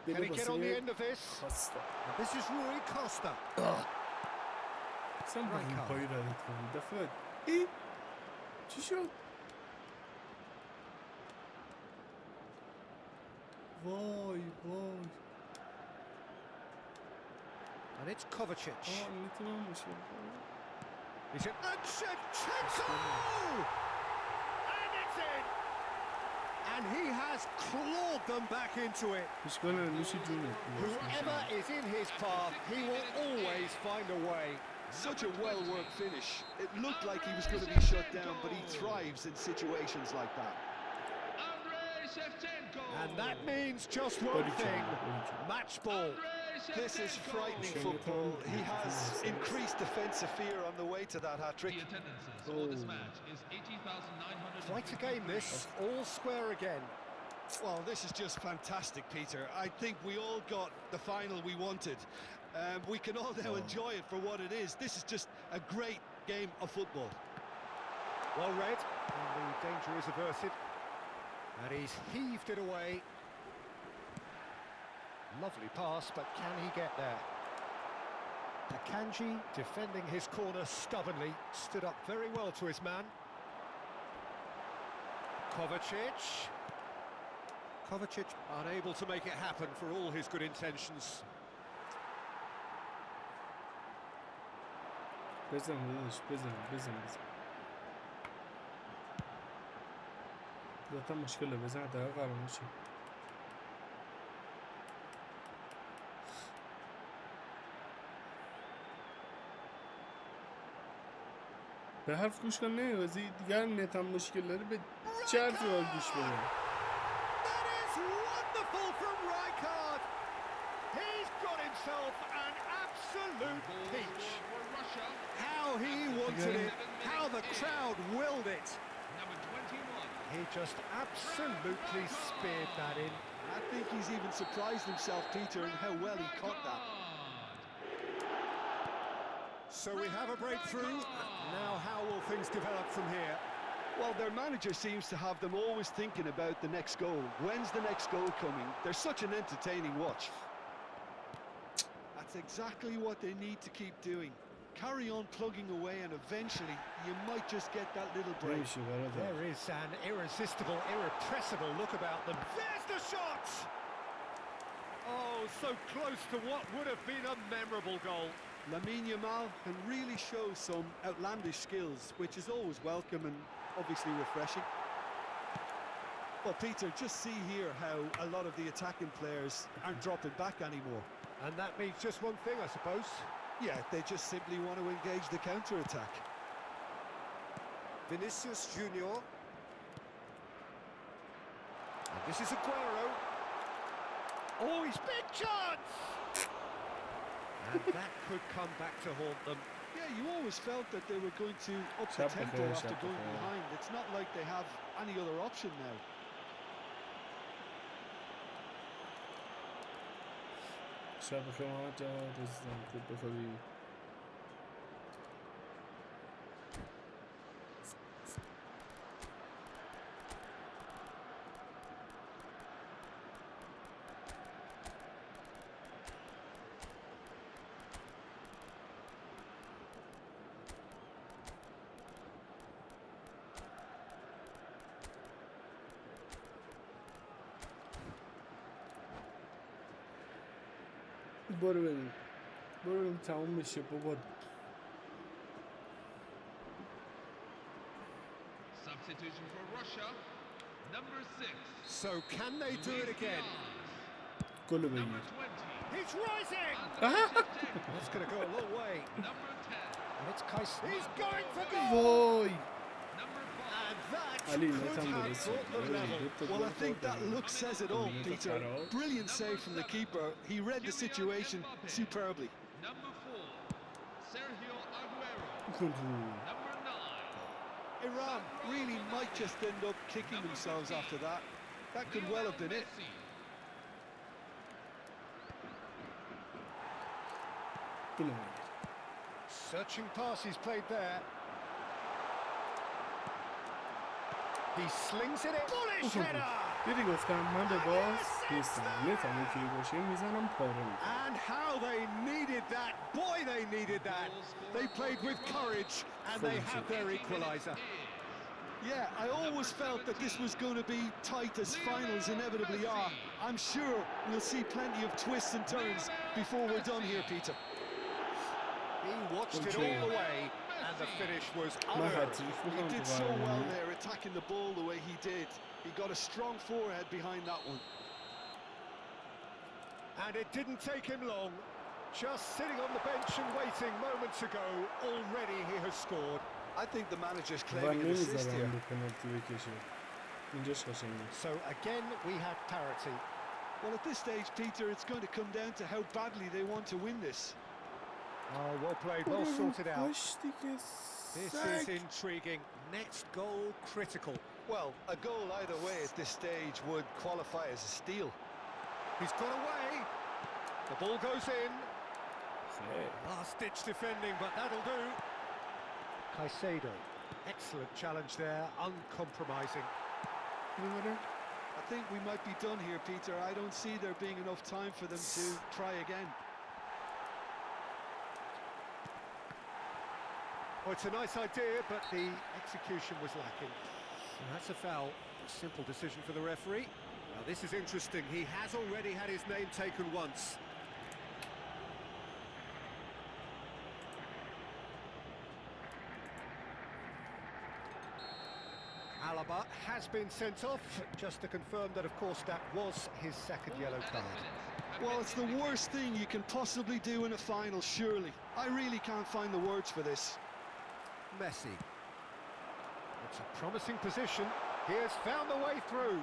Can he get on the end of this? And this is Rui Costa. Sen bakın payı lanet var. Defa. چی شد؟ وای وای. And it's Kovacic. میتونم میشه. He's in. And Shevchenko! And it's in! And he has clawed them back into it. Whoever is in his path, he will always find a way. Such a well-worked finish. It looked like he was going to be shut down, but he thrives in situations like that. And that means just one thing. Match ball. This is frightening football. He has increased defensive fear on the way to that hat-trick. Quite a game this, all square again. Well, this is just fantastic, Peter. I think we all got the final we wanted. We can all now enjoy it for what it is. This is just a great game of football. Well read, and the danger is averted. And he's heaved it away. Lovely pass, but can he get there? Akanji, defending his corner stubbornly, stood up very well to his man. Kovacic. Kovacic unable to make it happen for all his good intentions. ذاتا مشكلة بزن دقیقه قرار میشه. به حرف گوش کن نمیوزی دیگر نتم مشکل داره به چه حرفی باید گوش بده. That is wonderful from Rijkaard. He's got himself an absolute peach. How he wanted it, how the crowd willed it. Number 21. He just absolutely speared that in. I think he's even surprised himself, Peter, in how well he caught that. So we have a breakthrough. Now how will things develop from here? Well, their manager seems to have them always thinking about the next goal. When's the next goal coming? They're such an entertaining watch. That's exactly what they need to keep doing. Carry on plugging away and eventually you might just get that little break. There is an irresistible, irrepressible look about them. There's the shot! Oh, so close to what would have been a memorable goal. Lamine Yamal can really show some outlandish skills, which is always welcome and obviously refreshing. Well, Peter, just see here how a lot of the attacking players aren't dropping back anymore. And that means just one thing, I suppose. Yeah, they just simply want to engage the counter-attack. Vinicius Junior. And this is Aguero. Oh, he's big chance! And that could come back to haunt them. Yeah, you always felt that they were going to up the tempo after going behind. It's not like they have any other option now. شبکه ما جا رسیدم خوب بخوری برو بریم تموم میشه بابا. Substitution for Russia, number 6. So can they do it again? گل بگیر. Number 20. He's rising! That's going to go a long way. Number 10. And it's Kais. He's going for goal! وای Number 5. And that Ali, could let him have do brought them level. Well, I think that look says it all, Peter. Brilliant save from the keeper. He read the situation superbly. Number 4. Sergio Aguero. Number 9. Iran really might just end up kicking themselves after that. That could well have been it. Searching pass he's played there. He slings it in. Bullish header! دیدی گفتم من به باز نیستم نتم یکی باشیم میزنم پاره میکنم. And how they needed that. Boy, they needed that. They played with courage and they have their equaliser. Yeah, I always felt that this was going to be tight as finals inevitably are. I'm sure we'll see plenty of twists and turns before we're done here, Peter. He watched it all the way and the finish was unearned. He did so well there, attacking the ball the way he did. He got a strong forehead behind that one. And it didn't take him long. Just sitting on the bench and waiting moments ago, already he has scored. I think the manager's claiming an assist here. So again, we have parity. Well, at this stage, Peter, it's going to come down to how badly they want to win this. Oh, well played, well sorted out. This is intriguing. Next goal critical. Well, a goal either way at this stage would qualify as a steal. He's got away. The ball goes in. Last-ditch defending, but that'll do. Caicedo. Excellent challenge there, uncompromising. I think we might be done here, Peter. I don't see there being enough time for them to try again. Oh, it's a nice idea, but the execution was lacking. And that's a foul. A simple decision for the referee. Now, this is interesting. He has already had his name taken once. Alaba has been sent off, just to confirm that, of course, that was his second yellow card. Well, it's the worst thing you can possibly do in a final, surely. I really can't find the words for this. Messi. It's a promising position. He has found the way through.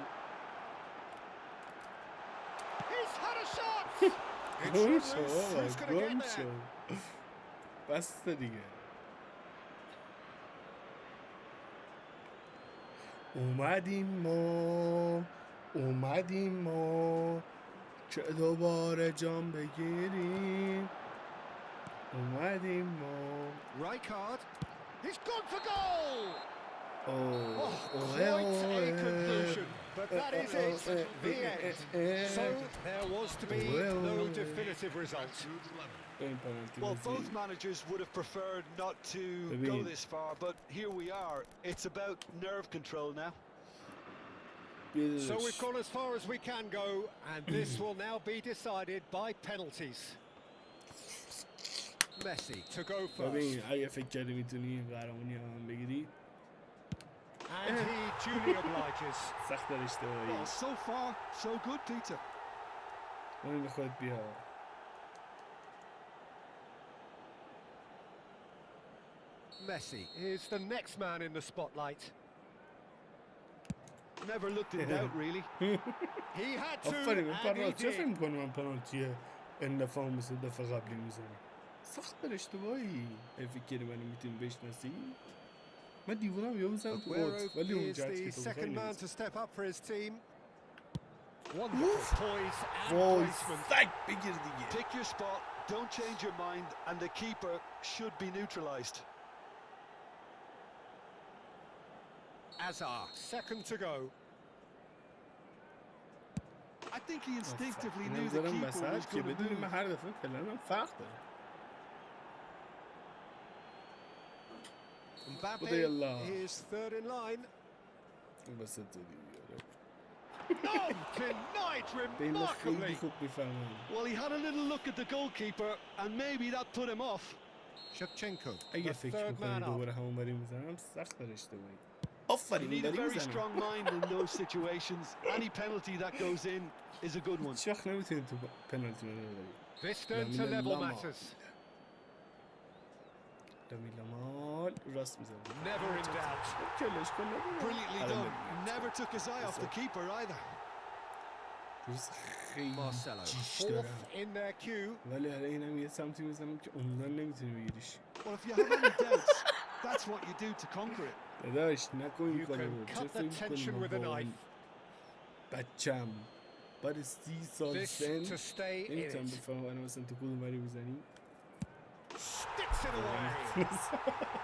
He's had a shot! گم شو گم شو بسته دیگه. اومدیم ما که دوباره جام بگیریم. اومدیم ما. Rijkaard, he's gone for goal. Quite a conclusion, but that is it, the end. So there was to be no definitive result. Well, both managers would have preferred not to go this far, but here we are. It's about nerve control now. So we've gone as far as we can go, and this will now be decided by penalties. Messi to go first. ببین اگه فکر کردی میتونی این قهرمانی هم بگیری. And he duly obliges. سخت در اشتباهی. Well, so far, so good, Peter. اون به خود بیا. Messi is the next man in the spotlight. Never looked in doubt, really. He had to, آفرین and he پرهیجان چه فکر did. می‌کنی من پنالتی این دفعه مثل دفعه قبلی میزنم؟ سخت در اشتباهی. فکر کردی منو میتونی بشناسی؟ من دیوونم یا میزنم تو اوت ولی اون Aguero is جد the که تو second man بخوای to step up for his team. Wonderful poise and وای placement. سگ بگیر دیگه. Pick your spot, don't change your mind, and the keeper should be neutralised. Azar, second to go. I think he instinctively اینم knew the زدم keeper was وسط که going to بدونی من move. هر دفعه پلنم فرق داره. Mbappe Budayallah. is third in line. اون وسط زدی بیاره. No, denied به این خیلی remarkably. خوب میفهمم. Well, he had a little look at the goalkeeper, and maybe that put him off. Shevchenko, اگه the فکر third میکنی man up. دوباره همون بری میزنم سخت در اشتباهی. You آفرین need a داری very میزنم. strong mind in those situations. Any penalty that goes in is a good one. هیچ وقت نمیتونی تو پنالتی منو ببری. Distant to Lamine level Yamal. matters. لامین یامال راست میزنم. Never in doubt. کلش کن Brilliantly done. Never took his eye off the keeper either. درست خیلی Marcelo, جیش fourth دارم. in their queue. ولی حالا اینم یه سمتی میزنم که عمرن نمیتونی بگیریش. Well, if you have any doubts, that's what you do to conquer it. داداش نکن این You کارو can رو. چه cut the فکر tension کنی with a من knife. بچم بعد 30 سال This سن to stay in نمیتونم it. بفهمم الان مثلا تو کدوم وری بزنی. Sticks it away.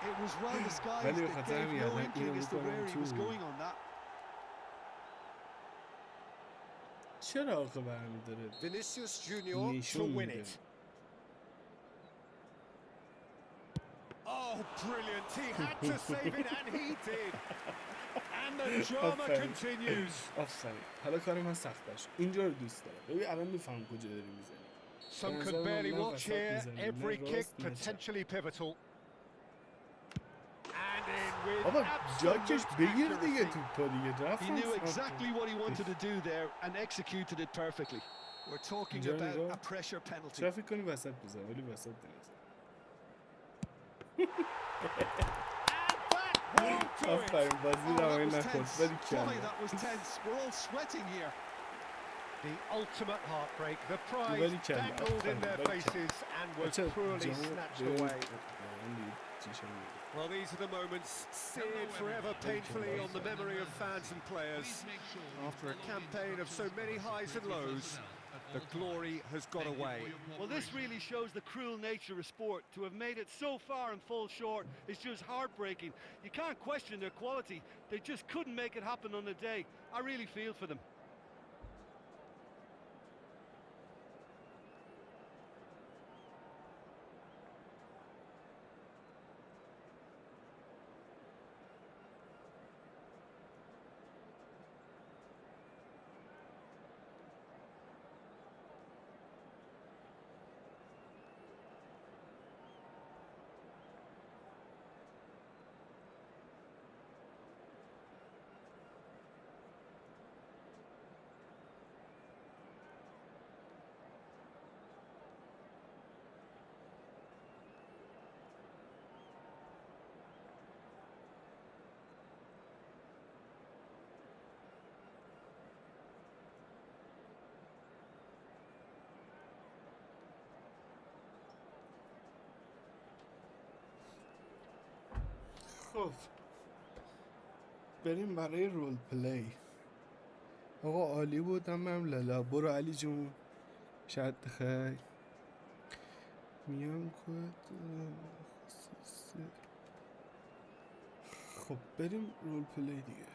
It was well disguised. ولی به It خاطر gave همین no الان inkling اینو as to میکنم where he was تو. going on that. چرا آخه برمیداره Vinicius Junior to نشون win میده. it. Oh, brilliant. He had to save it, and he did. And the drama آفرین. continues. آفرین. حالا کار من سخت باشه. اینجا رو دوست دارم. ببین الان میفهم کجا داری میزنی. Some could barely watch here. Every kick potentially pivotal. And in with بابا جاکش absolute بگیر دیگه accuracy. توپا دیگه رفت. He knew exactly what he wanted to do there and executed it perfectly. We're talking اینجا about نگاه. a pressure penalty. چرا فکر کنی وسط بزن ولی وسط نمیزن. آفرین بازی Oh, رو that این was نخورد tense. ولی Golly, کردم. that was tense. We're all sweating here. The ultimate heartbreak. The Very prize clever, dangled in their very faces and was بچه poorly جام snatched به away. چیشم میگه. Well, these are the moments seared forever painfully on the memory of fans and players. After a campaign of so many highs and lows, the glory has got away. Well, this really shows the cruel nature of sport. To have made it so far and fall short is just heartbreaking. You can't question their quality. They just couldn't make it happen on the day. I really feel for them. خب بریم برای رول پلی. آقا عالی بود. من لالا برو علی جون. شاید خیر میام کد. خب بریم رول پلی دیگه.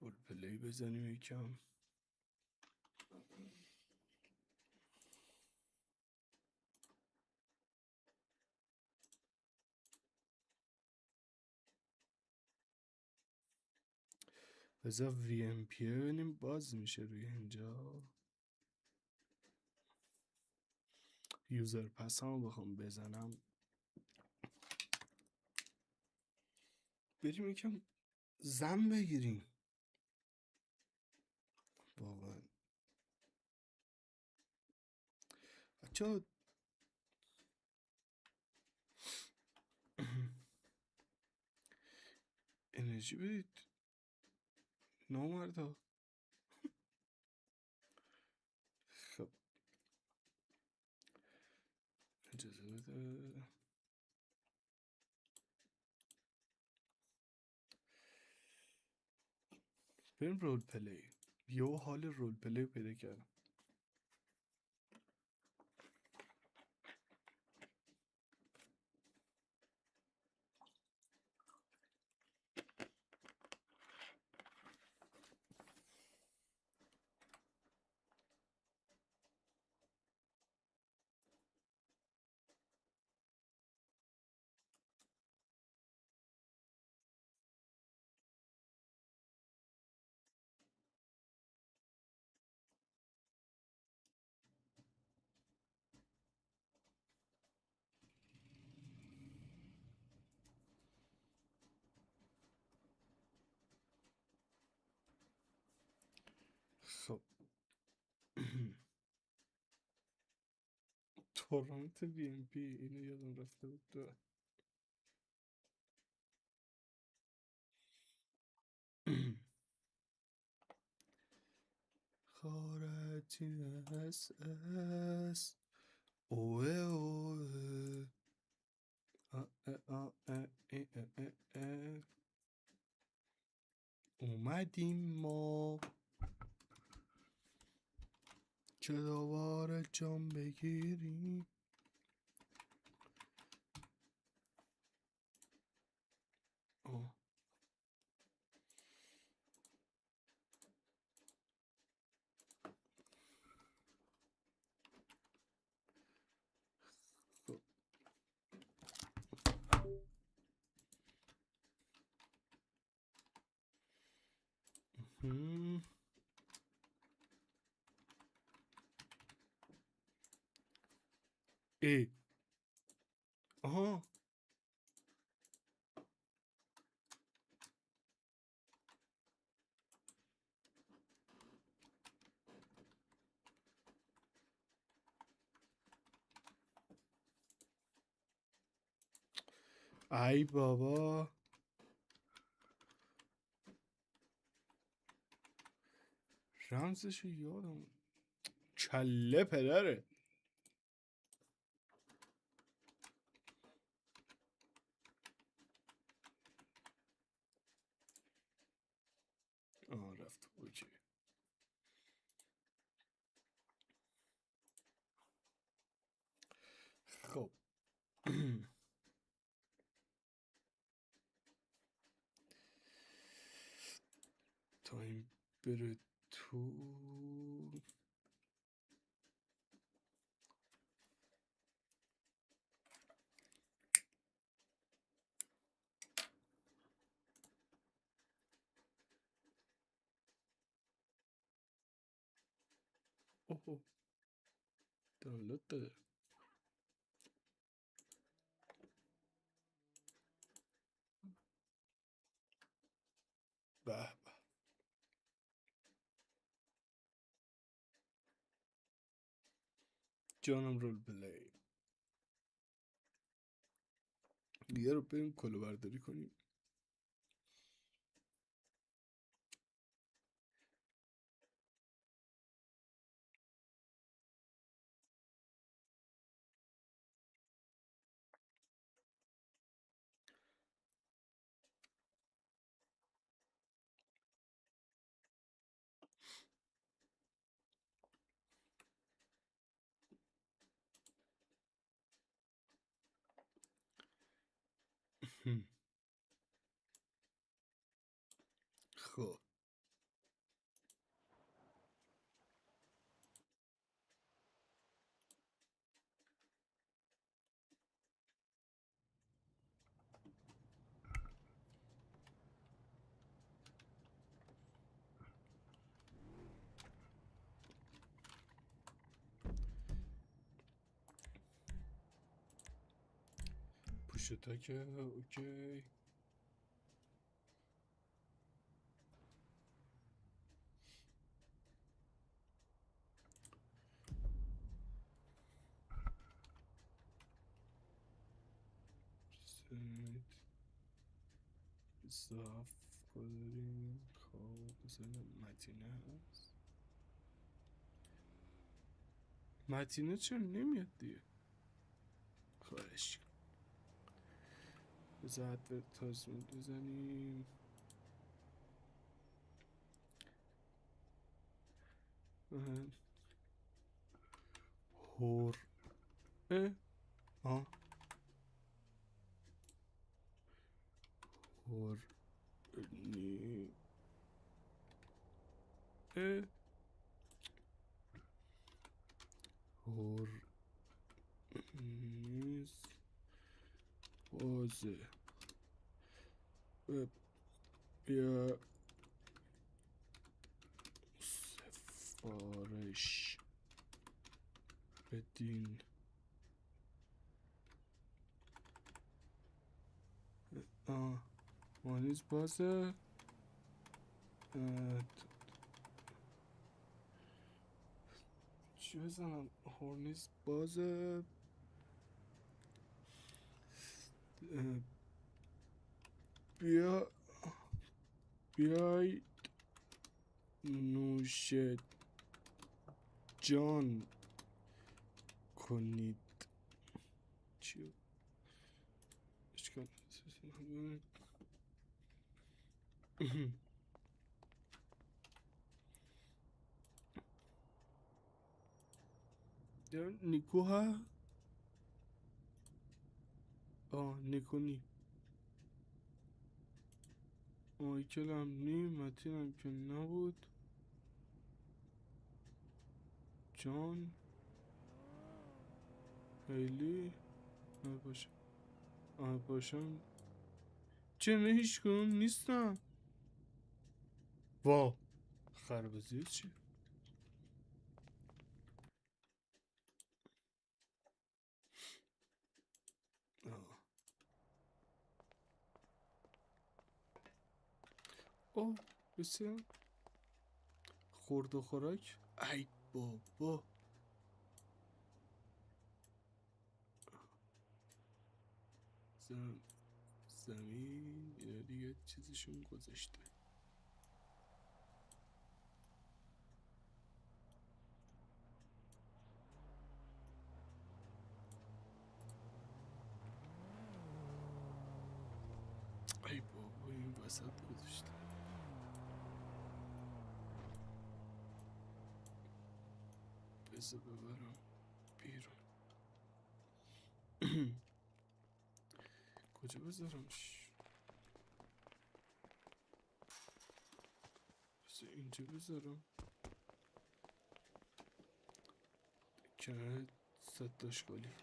رول پلی بزنیم یکم. بذار وی ام پی ببینیم باز میشه روی اینجا. یوزر پس هم بخوام بزنم. بریم یکم زن بگیریم واقعا. بچه انرژی بدید نامردا. خب اجازه بده. بریم رول پلی. یه حال رول پلی پیدا کردم. خب تورنمنت بی ام پی اینو یادم رفته بود. خارجی اس اس اوه اوه اومدیم ما که دوباره جام بگیریم. آه. خب. ای آها ای بابا رمزشو یادم. کله پدره. آه رفت. اوکی. خب تا این بره تو. اوه دانلود داده. به به. جانم رول پلی. دیگه رو بریم کلو برداری کنیم. خب پوشتا که اوکی. صاف داریم. خب مثلا متینه هست. متینه چرا نمیاد دیگه؟ خواهش بذار ادورتایزمنت بزنیم. هور هور نی هور نیست بازه بیا سفارش بدین. مانیز بازه. چی بزنم؟ هورنیز بازه. بیاید نوش جان کنید. چی؟ اشکال نیکو ها. نیکو نی مایکل هم نی. متین هم که نبود. جان خیلی باشم چه نه هیچ کنون نیستم. وا خربزیه چی؟ بسیار خورد و خوراک. ای بابا زمین یا دیگه چیزشون گذاشته. ای بابا این وسط گذاشته. بذار ببرم بیرون. کجا بذارمش؟ بذار اینجا بذارم. کنار صد اشغالی.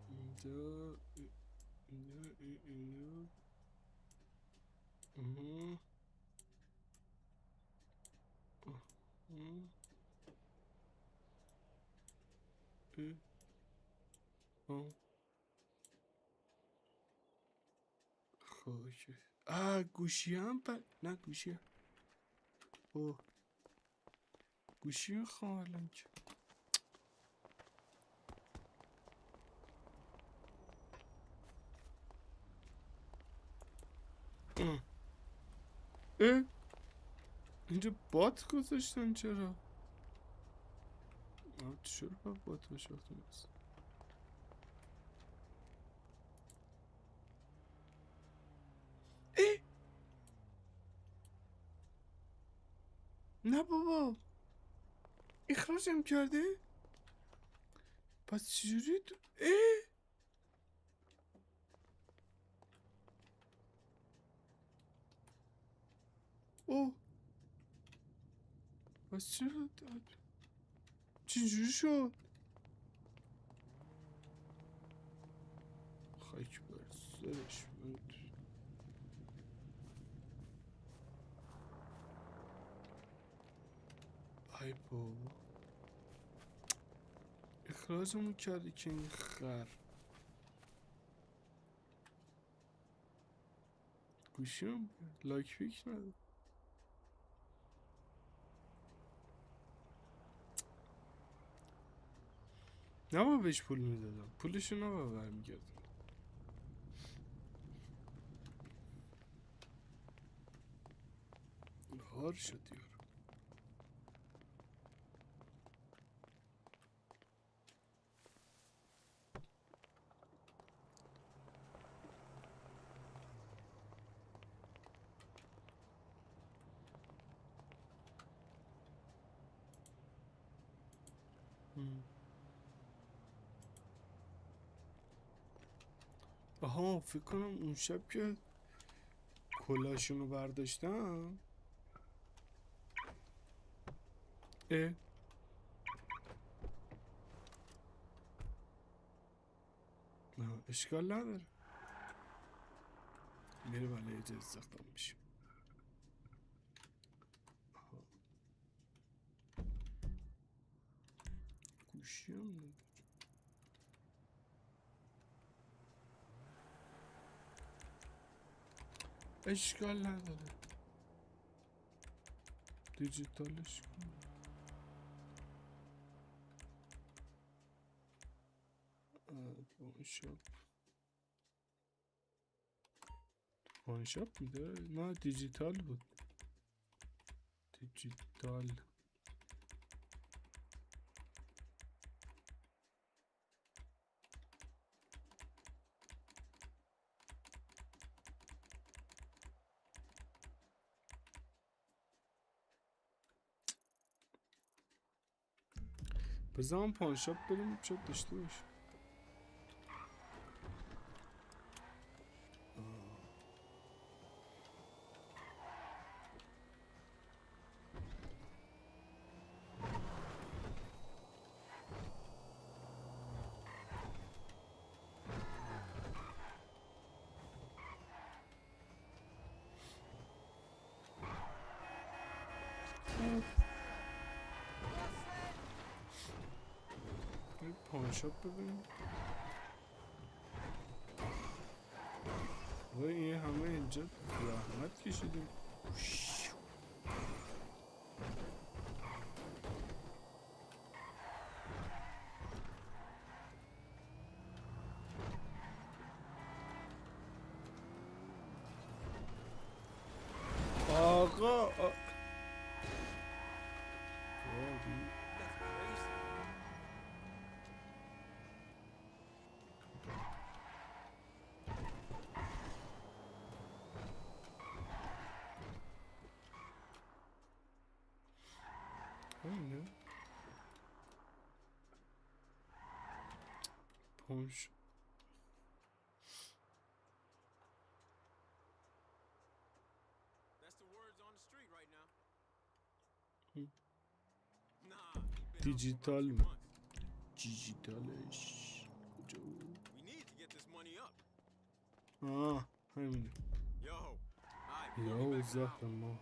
اینجا خاکه. گوشی هم نه گوشی گوشی میخوام الان که. اینجا بات گذاشتن چرا؟ چرا بات باشه وقتی نیست؟ نه بابا اخراجم کرده؟ پس چجوری اوه پس چرا چجوری شد؟ خاک بر سرش بود. ای بابا اخراجمون کردی که این خر گوشیم لایک پیک نداره. نباید بهش پول میدادم، پولشو نباید برمیگردم. هار شد یارو. آها فکر کنم اون شب که کلاشونو برداشتم نه اشکال نداره میره ولی اجازه استخدام میشیم. گوشی هم نداره. اشکال نداره دیجیتالش کن. پانشاپ میده؟ نه دیجیتال بود. دیجیتال بذارم پانشاپ بریم شاید داشته باشه. پانشاپ ببینیم. و این همه اینجا زحمت کشیدیم. آقا اینه پانش دیجیتال دیجیتالش همینه. یا زهر ما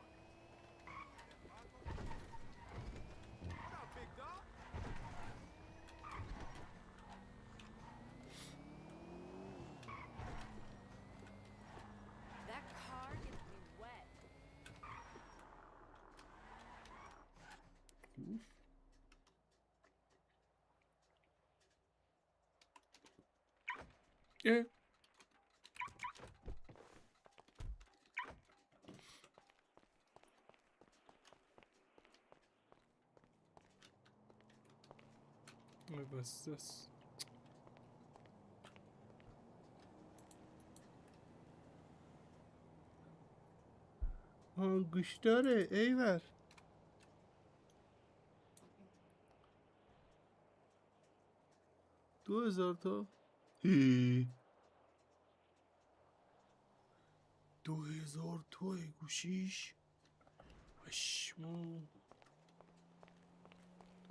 بس است. گوش داره ایور. 2000 تا 2000 توی گوشیش پشمام.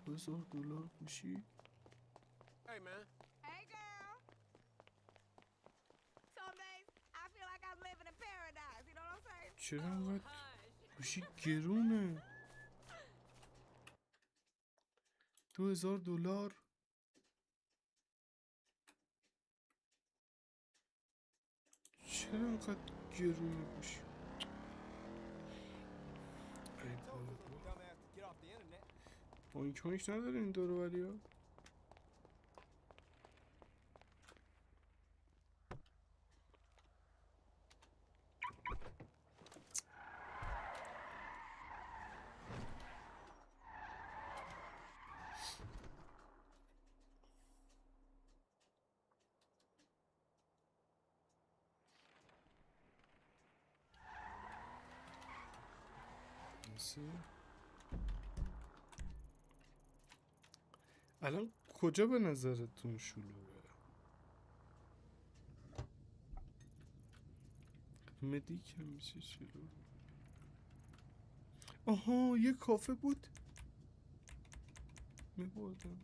$2000 گوشی. Hey, man. Hey, girl. Some days I feel like I'm living in paradise. You know what I'm saying? چرا انقدر گوشی گرونه؟ $2000. چرا انقدر گرونه گوشی؟ ای بابا. بانک نداره این دور و بریا؟ الان کجا به نظرتون شلوغه؟ مدیک هم میشه شلوغ. آها یه کافه بود میبردم.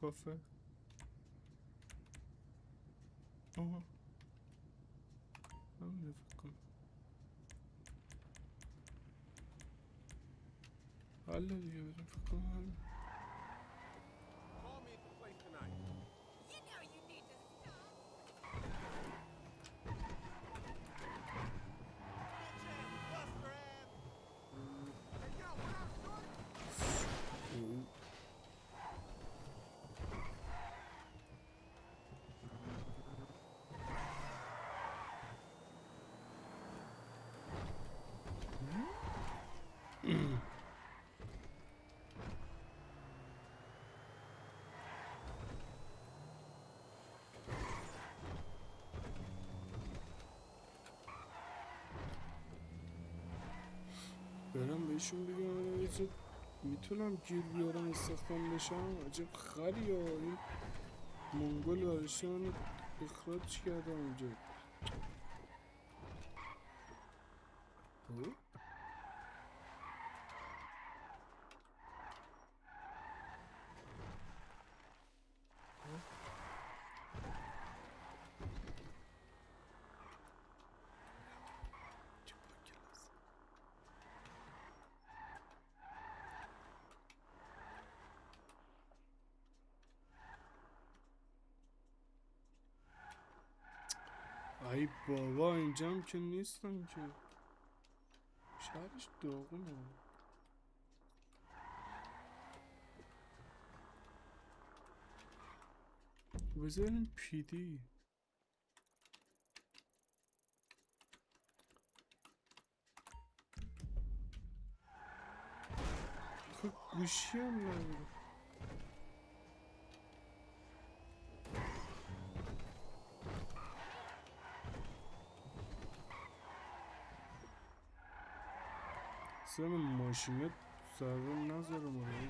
کافه. آها همینه فکر کنم. حالا دیگه بریم فکر کنم همین. Call me at the place tonight. You know you need to stop. برم بهشون بگم یه چه میتونم گیر بیارم استخدام بشم. عجب خری ها این منگل برشان اخراج کردم اونجا. ای بابا اینجا هم که نیستن که. شهرش داغونه. بذاریم پیدی. خب گوشی هم نداره. اصلا ماشینه سرور نذاره ماره.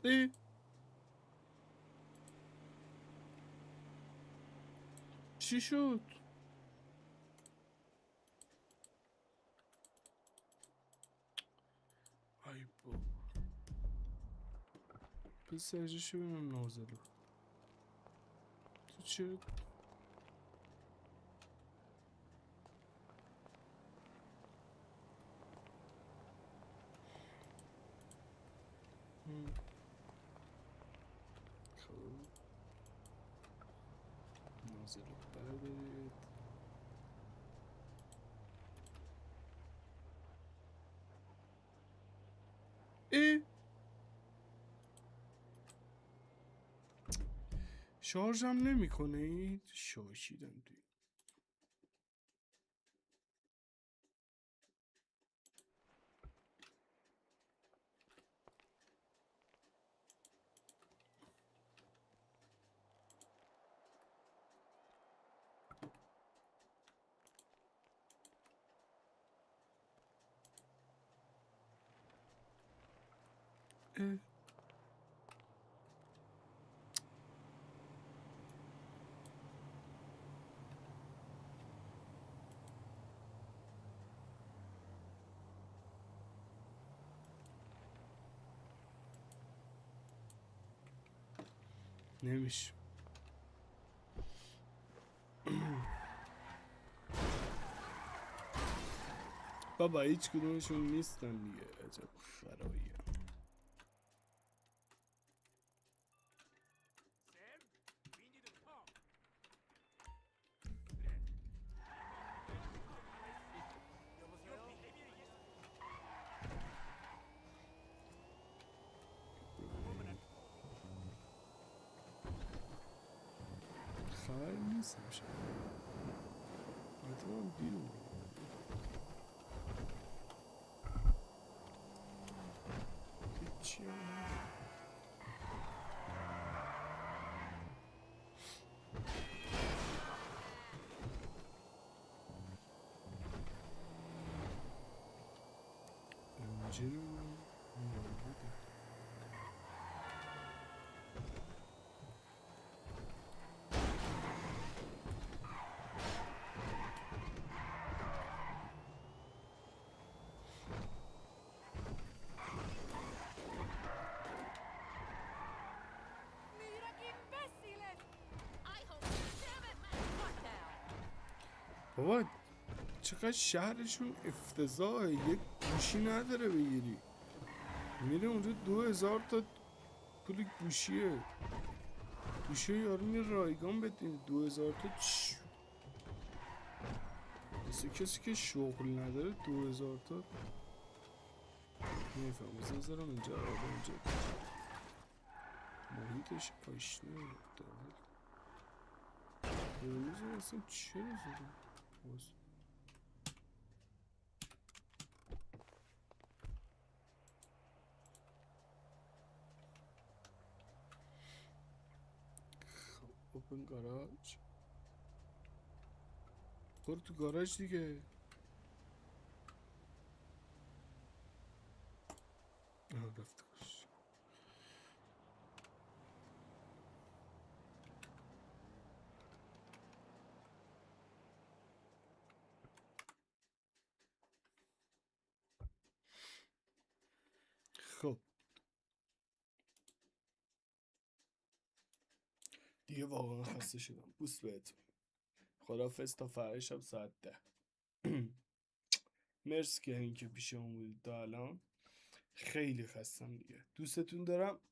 ای چی شد؟ ای بابا پس سرجشو بینم نازلو. تو چرا؟ نازلو بردارید. شارژم نمی کنید؟ شاشیدم توی نمیشه. بابا هیچ کدومشون نیستن دیگه. عجب خراییه. خبر نیست میشه. حتما بیرون. هیچی هم اینجا رو نبوده. Mira qué imbéciles! I hope damn it, man! Fuck down! بابا چقدر شهرشون افتضاحه. یک گوشی نداره بگیری. میره اونجا 2000 تا پول گوشیه. گوشی یارو میره رایگان بدین 2000 تا مثل کسی که شغل نداره 2000 تا نمیفهم. مثلا بذارم اینجا آره اینجا محیطش آشنه داخل برمیزه. اصلا چرا زدم باز اوپن گاراژ. برو تو گاراژ دیگه. رفت گاراژ. خب دیگه واقعا خسته شدم. بوست بهتون. خداحافظ تا فردا شب ساعت 10. مرسی که اینکه پیشمون بودید تا الان. خیلی خستم دیگه. دوستتون دارم.